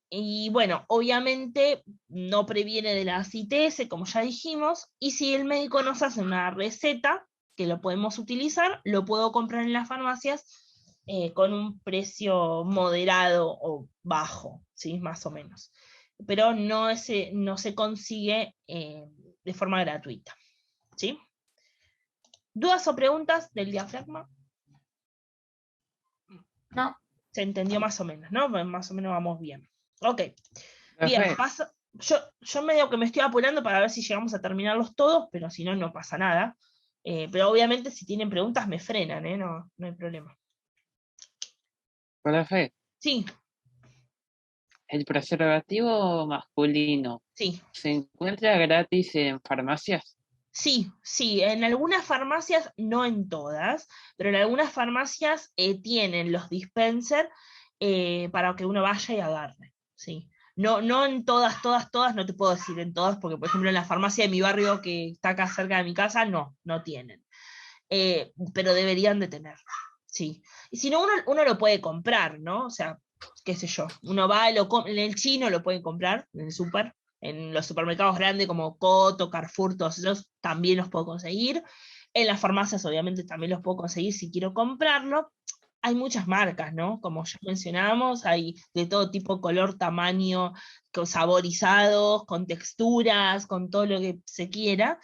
y bueno, obviamente no previene de la ITS, como ya dijimos, y si el médico nos hace una receta, que lo podemos utilizar, lo puedo comprar en las farmacias con un precio moderado o bajo, ¿sí? Más o menos. Pero no se consigue de forma gratuita, ¿sí? ¿Dudas o preguntas del diafragma? No. Se entendió más o menos, ¿no? Más o menos vamos bien. Ok. Profe, Bien, paso. Yo medio que me estoy apurando para ver si llegamos a terminarlos todos, pero si no, no pasa nada. Pero obviamente si tienen preguntas me frenan, no, no hay problema. Profe, Sí, ¿el preservativo masculino sí. se encuentra gratis en farmacias? Sí, sí, en algunas farmacias, no en todas, pero en algunas farmacias tienen los dispensers para que uno vaya y agarre, sí. No, no en todas, todas, no te puedo decir en todas, porque por ejemplo en la farmacia de mi barrio que está acá cerca de mi casa, no, no tienen. Pero deberían de tener, sí. Y si no, uno lo puede comprar, ¿no? O sea, qué sé yo, uno va, en el chino lo puede comprar, en el súper, en los supermercados grandes como Coto, Carrefour, todos esos también los puedo conseguir. En las farmacias obviamente también los puedo conseguir si quiero comprarlo. Hay muchas marcas, ¿no? Como ya mencionamos, hay de todo tipo, color, tamaño, saborizados, con texturas, con todo lo que se quiera.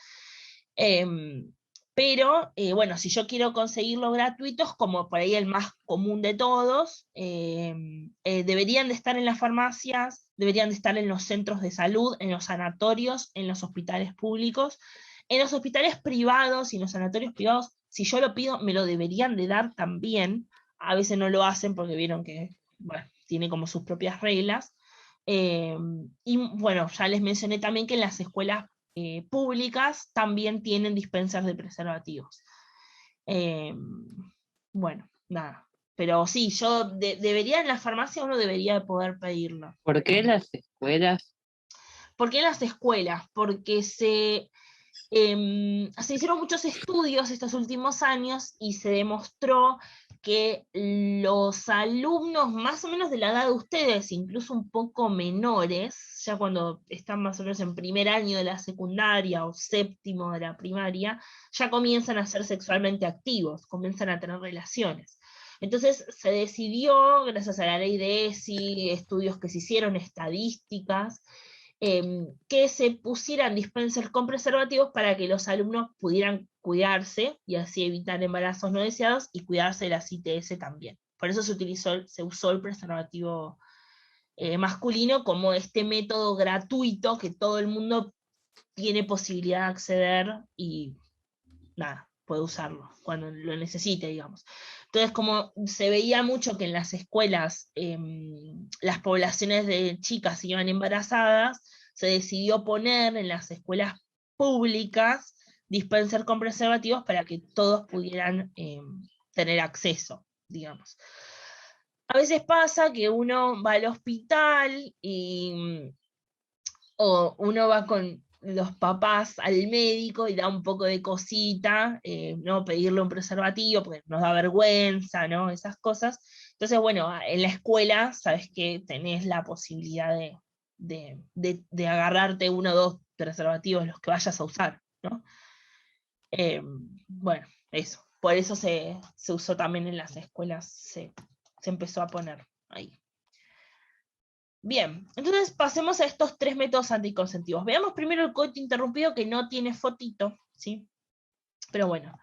Em, pero bueno, si yo quiero conseguirlos gratuitos, como por ahí el más común de todos, deberían de estar en las farmacias, deberían de estar en los centros de salud, en los sanatorios, en los hospitales públicos, en los hospitales privados y en los sanatorios privados. Si yo lo pido, me lo deberían de dar también. A veces no lo hacen porque vieron que, bueno, tiene como sus propias reglas. Y bueno, ya les mencioné también que en las escuelas públicas también tienen dispensers de preservativos. Eh, bueno, nada. Pero sí, yo debería en la farmacia uno debería de poder pedirlo. ¿Por qué las escuelas? ¿Por qué en las escuelas? Porque se hicieron muchos estudios estos últimos años y se demostró que los alumnos más o menos de la edad de ustedes, incluso un poco menores, ya cuando están más o menos en primer año de la secundaria o séptimo de la primaria, ya comienzan a ser sexualmente activos, comienzan a tener relaciones. Entonces se decidió, gracias a la ley de ESI, estudios que se hicieron, estadísticas, que se pusieran dispensers con preservativos para que los alumnos pudieran cuidarse y así evitar embarazos no deseados y cuidarse de las ITS también. Por eso se usó el preservativo masculino como este método gratuito que todo el mundo tiene posibilidad de acceder y nada, puede usarlo cuando lo necesite, digamos. Entonces, como se veía mucho que en las escuelas las poblaciones de chicas iban embarazadas, se decidió poner en las escuelas públicas dispenser con preservativos para que todos pudieran tener acceso, digamos. A veces pasa que uno va al hospital o uno va con los papás al médico y da un poco de cosita, ¿no? Pedirle un preservativo, porque nos da vergüenza, ¿no? Esas cosas. Entonces, bueno, en la escuela, sabes que tenés la posibilidad de agarrarte uno o dos preservativos, los que vayas a usar, ¿no? Eh, bueno, eso. Por eso se usó también en las escuelas, se empezó a poner ahí. Bien, entonces pasemos a estos tres métodos anticonceptivos. Veamos primero el coito interrumpido, que no tiene fotito, ¿sí? Pero bueno,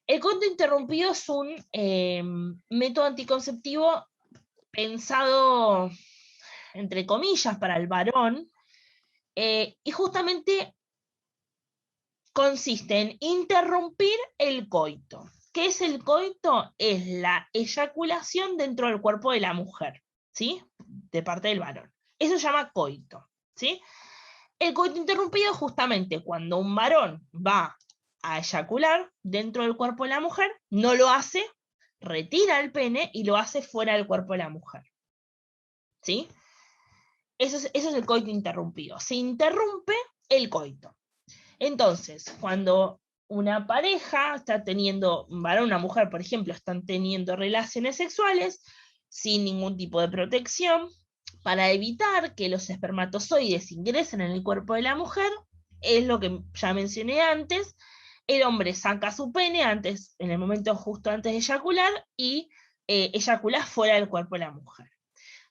el coito interrumpido es un método anticonceptivo pensado, entre comillas, para el varón, y justamente consiste en interrumpir el coito. ¿Qué es el coito? Es la eyaculación dentro del cuerpo de la mujer, ¿sí? De parte del varón. Eso se llama coito, ¿sí? El coito interrumpido es justamente cuando un varón va a eyacular dentro del cuerpo de la mujer, no lo hace, retira el pene y lo hace fuera del cuerpo de la mujer, ¿sí? Eso es el coito interrumpido. Se interrumpe el coito. Entonces, cuando una pareja está teniendo, un varón o una mujer, por ejemplo, están teniendo relaciones sexuales sin ningún tipo de protección, para evitar que los espermatozoides ingresen en el cuerpo de la mujer, es lo que ya mencioné antes, el hombre saca su pene antes, en el momento justo antes de eyacular, y eyacula fuera del cuerpo de la mujer.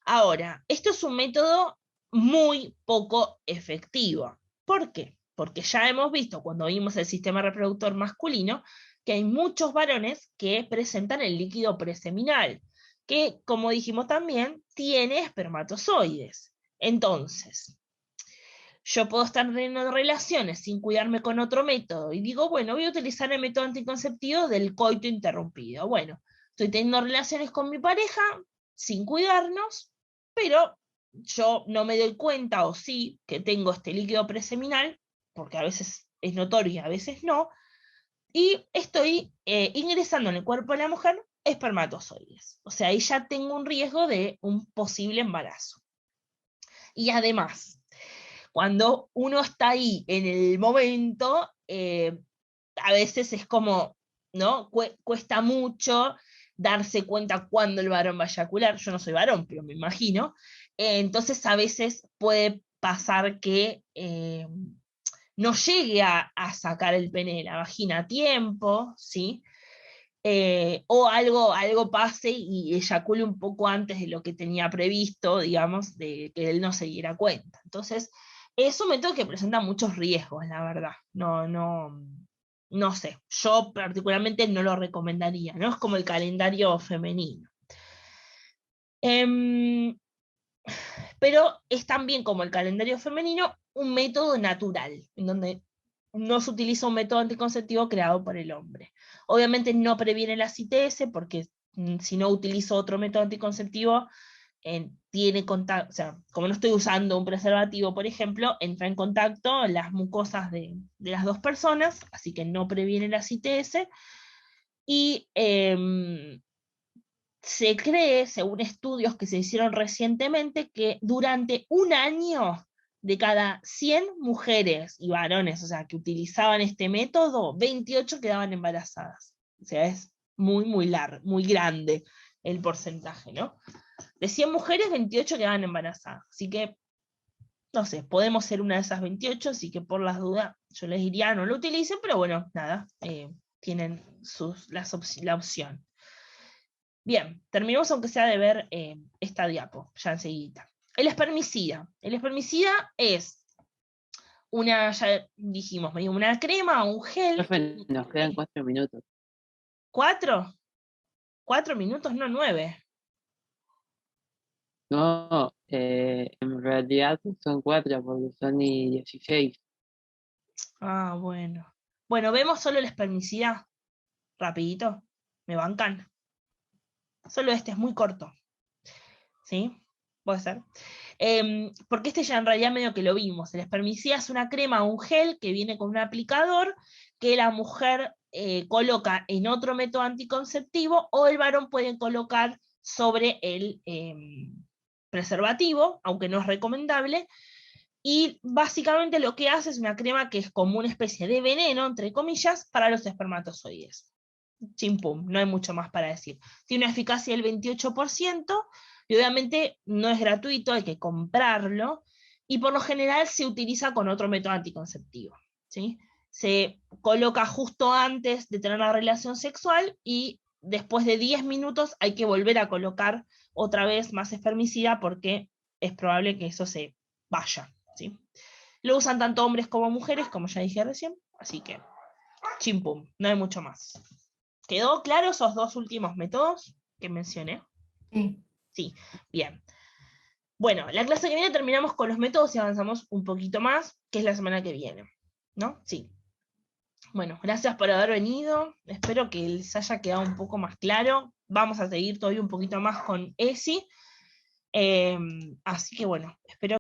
Ahora, esto es un método muy poco efectivo. ¿Por qué? Porque ya hemos visto cuando vimos el sistema reproductor masculino que hay muchos varones que presentan el líquido preseminal, que, como dijimos también, tiene espermatozoides. Entonces, yo puedo estar teniendo relaciones sin cuidarme con otro método, y digo, bueno, voy a utilizar el método anticonceptivo del coito interrumpido. Bueno, estoy teniendo relaciones con mi pareja sin cuidarnos, pero yo no me doy cuenta, o sí, que tengo este líquido preseminal, porque a veces es notorio y a veces no, y estoy ingresando en el cuerpo de la mujer espermatozoides. O sea, ahí ya tengo un riesgo de un posible embarazo. Y además, cuando uno está ahí en el momento, a veces es como, ¿no? Cuesta mucho darse cuenta cuándo el varón va a eyacular. Yo no soy varón, pero me imagino. Entonces a veces puede pasar que no llegue a sacar el pene de la vagina a tiempo, ¿sí? O algo pase y eyacule un poco antes de lo que tenía previsto, digamos, de que él no se diera cuenta. Entonces, es un método que presenta muchos riesgos, la verdad. No sé, yo particularmente no lo recomendaría, ¿no? Es como el calendario femenino. Pero es también como el calendario femenino un método natural, en donde no se utiliza un método anticonceptivo creado por el hombre. Obviamente no previene la ITS porque si no utilizo otro método anticonceptivo, tiene contacto, o sea, como no estoy usando un preservativo, por ejemplo, entra en contacto las mucosas de las dos personas, así que no previene la ITS. Y se cree, según estudios que se hicieron recientemente, que durante un año de cada 100 mujeres y varones, o sea, que utilizaban este método, 28 quedaban embarazadas. O sea, es muy largo, muy grande el porcentaje, ¿no? De 100 mujeres, 28 quedaban embarazadas. Así que, no sé, podemos ser una de esas 28, así que por las dudas yo les diría no lo utilicen, pero bueno, nada, tienen la opción. Bien, terminamos aunque sea de ver esta diapo, ya enseguida. El espermicida. El espermicida es ya dijimos, una crema o un gel. Profe, nos quedan 4 minutos. ¿4? 4 minutos, no 9. No, en realidad son 4 porque son y 16. Ah, bueno. Bueno, vemos solo el espermicida. Rapidito. ¿Me bancan? Solo este es muy corto. ¿Sí? Puede ser. Porque este ya en realidad medio que lo vimos. El espermicida es una crema o un gel que viene con un aplicador que la mujer coloca en otro método anticonceptivo, o el varón puede colocar sobre el preservativo, aunque no es recomendable. Y básicamente lo que hace es una crema que es como una especie de veneno, entre comillas, para los espermatozoides. Chimpum, no hay mucho más para decir. Tiene una eficacia del 28%, y obviamente no es gratuito, hay que comprarlo, y por lo general se utiliza con otro método anticonceptivo, ¿sí? Se coloca justo antes de tener la relación sexual, y después de 10 minutos hay que volver a colocar otra vez más espermicida, porque es probable que eso se vaya, ¿sí? Lo usan tanto hombres como mujeres, como ya dije recién, así que chimpum, no hay mucho más. ¿Quedó claro esos dos últimos métodos que mencioné? Sí. Sí, bien. Bueno, la clase que viene terminamos con los métodos y avanzamos un poquito más, que es la semana que viene, ¿no? Sí. Bueno, gracias por haber venido. Espero que les haya quedado un poco más claro. Vamos a seguir todavía un poquito más con ESI. Así que bueno, espero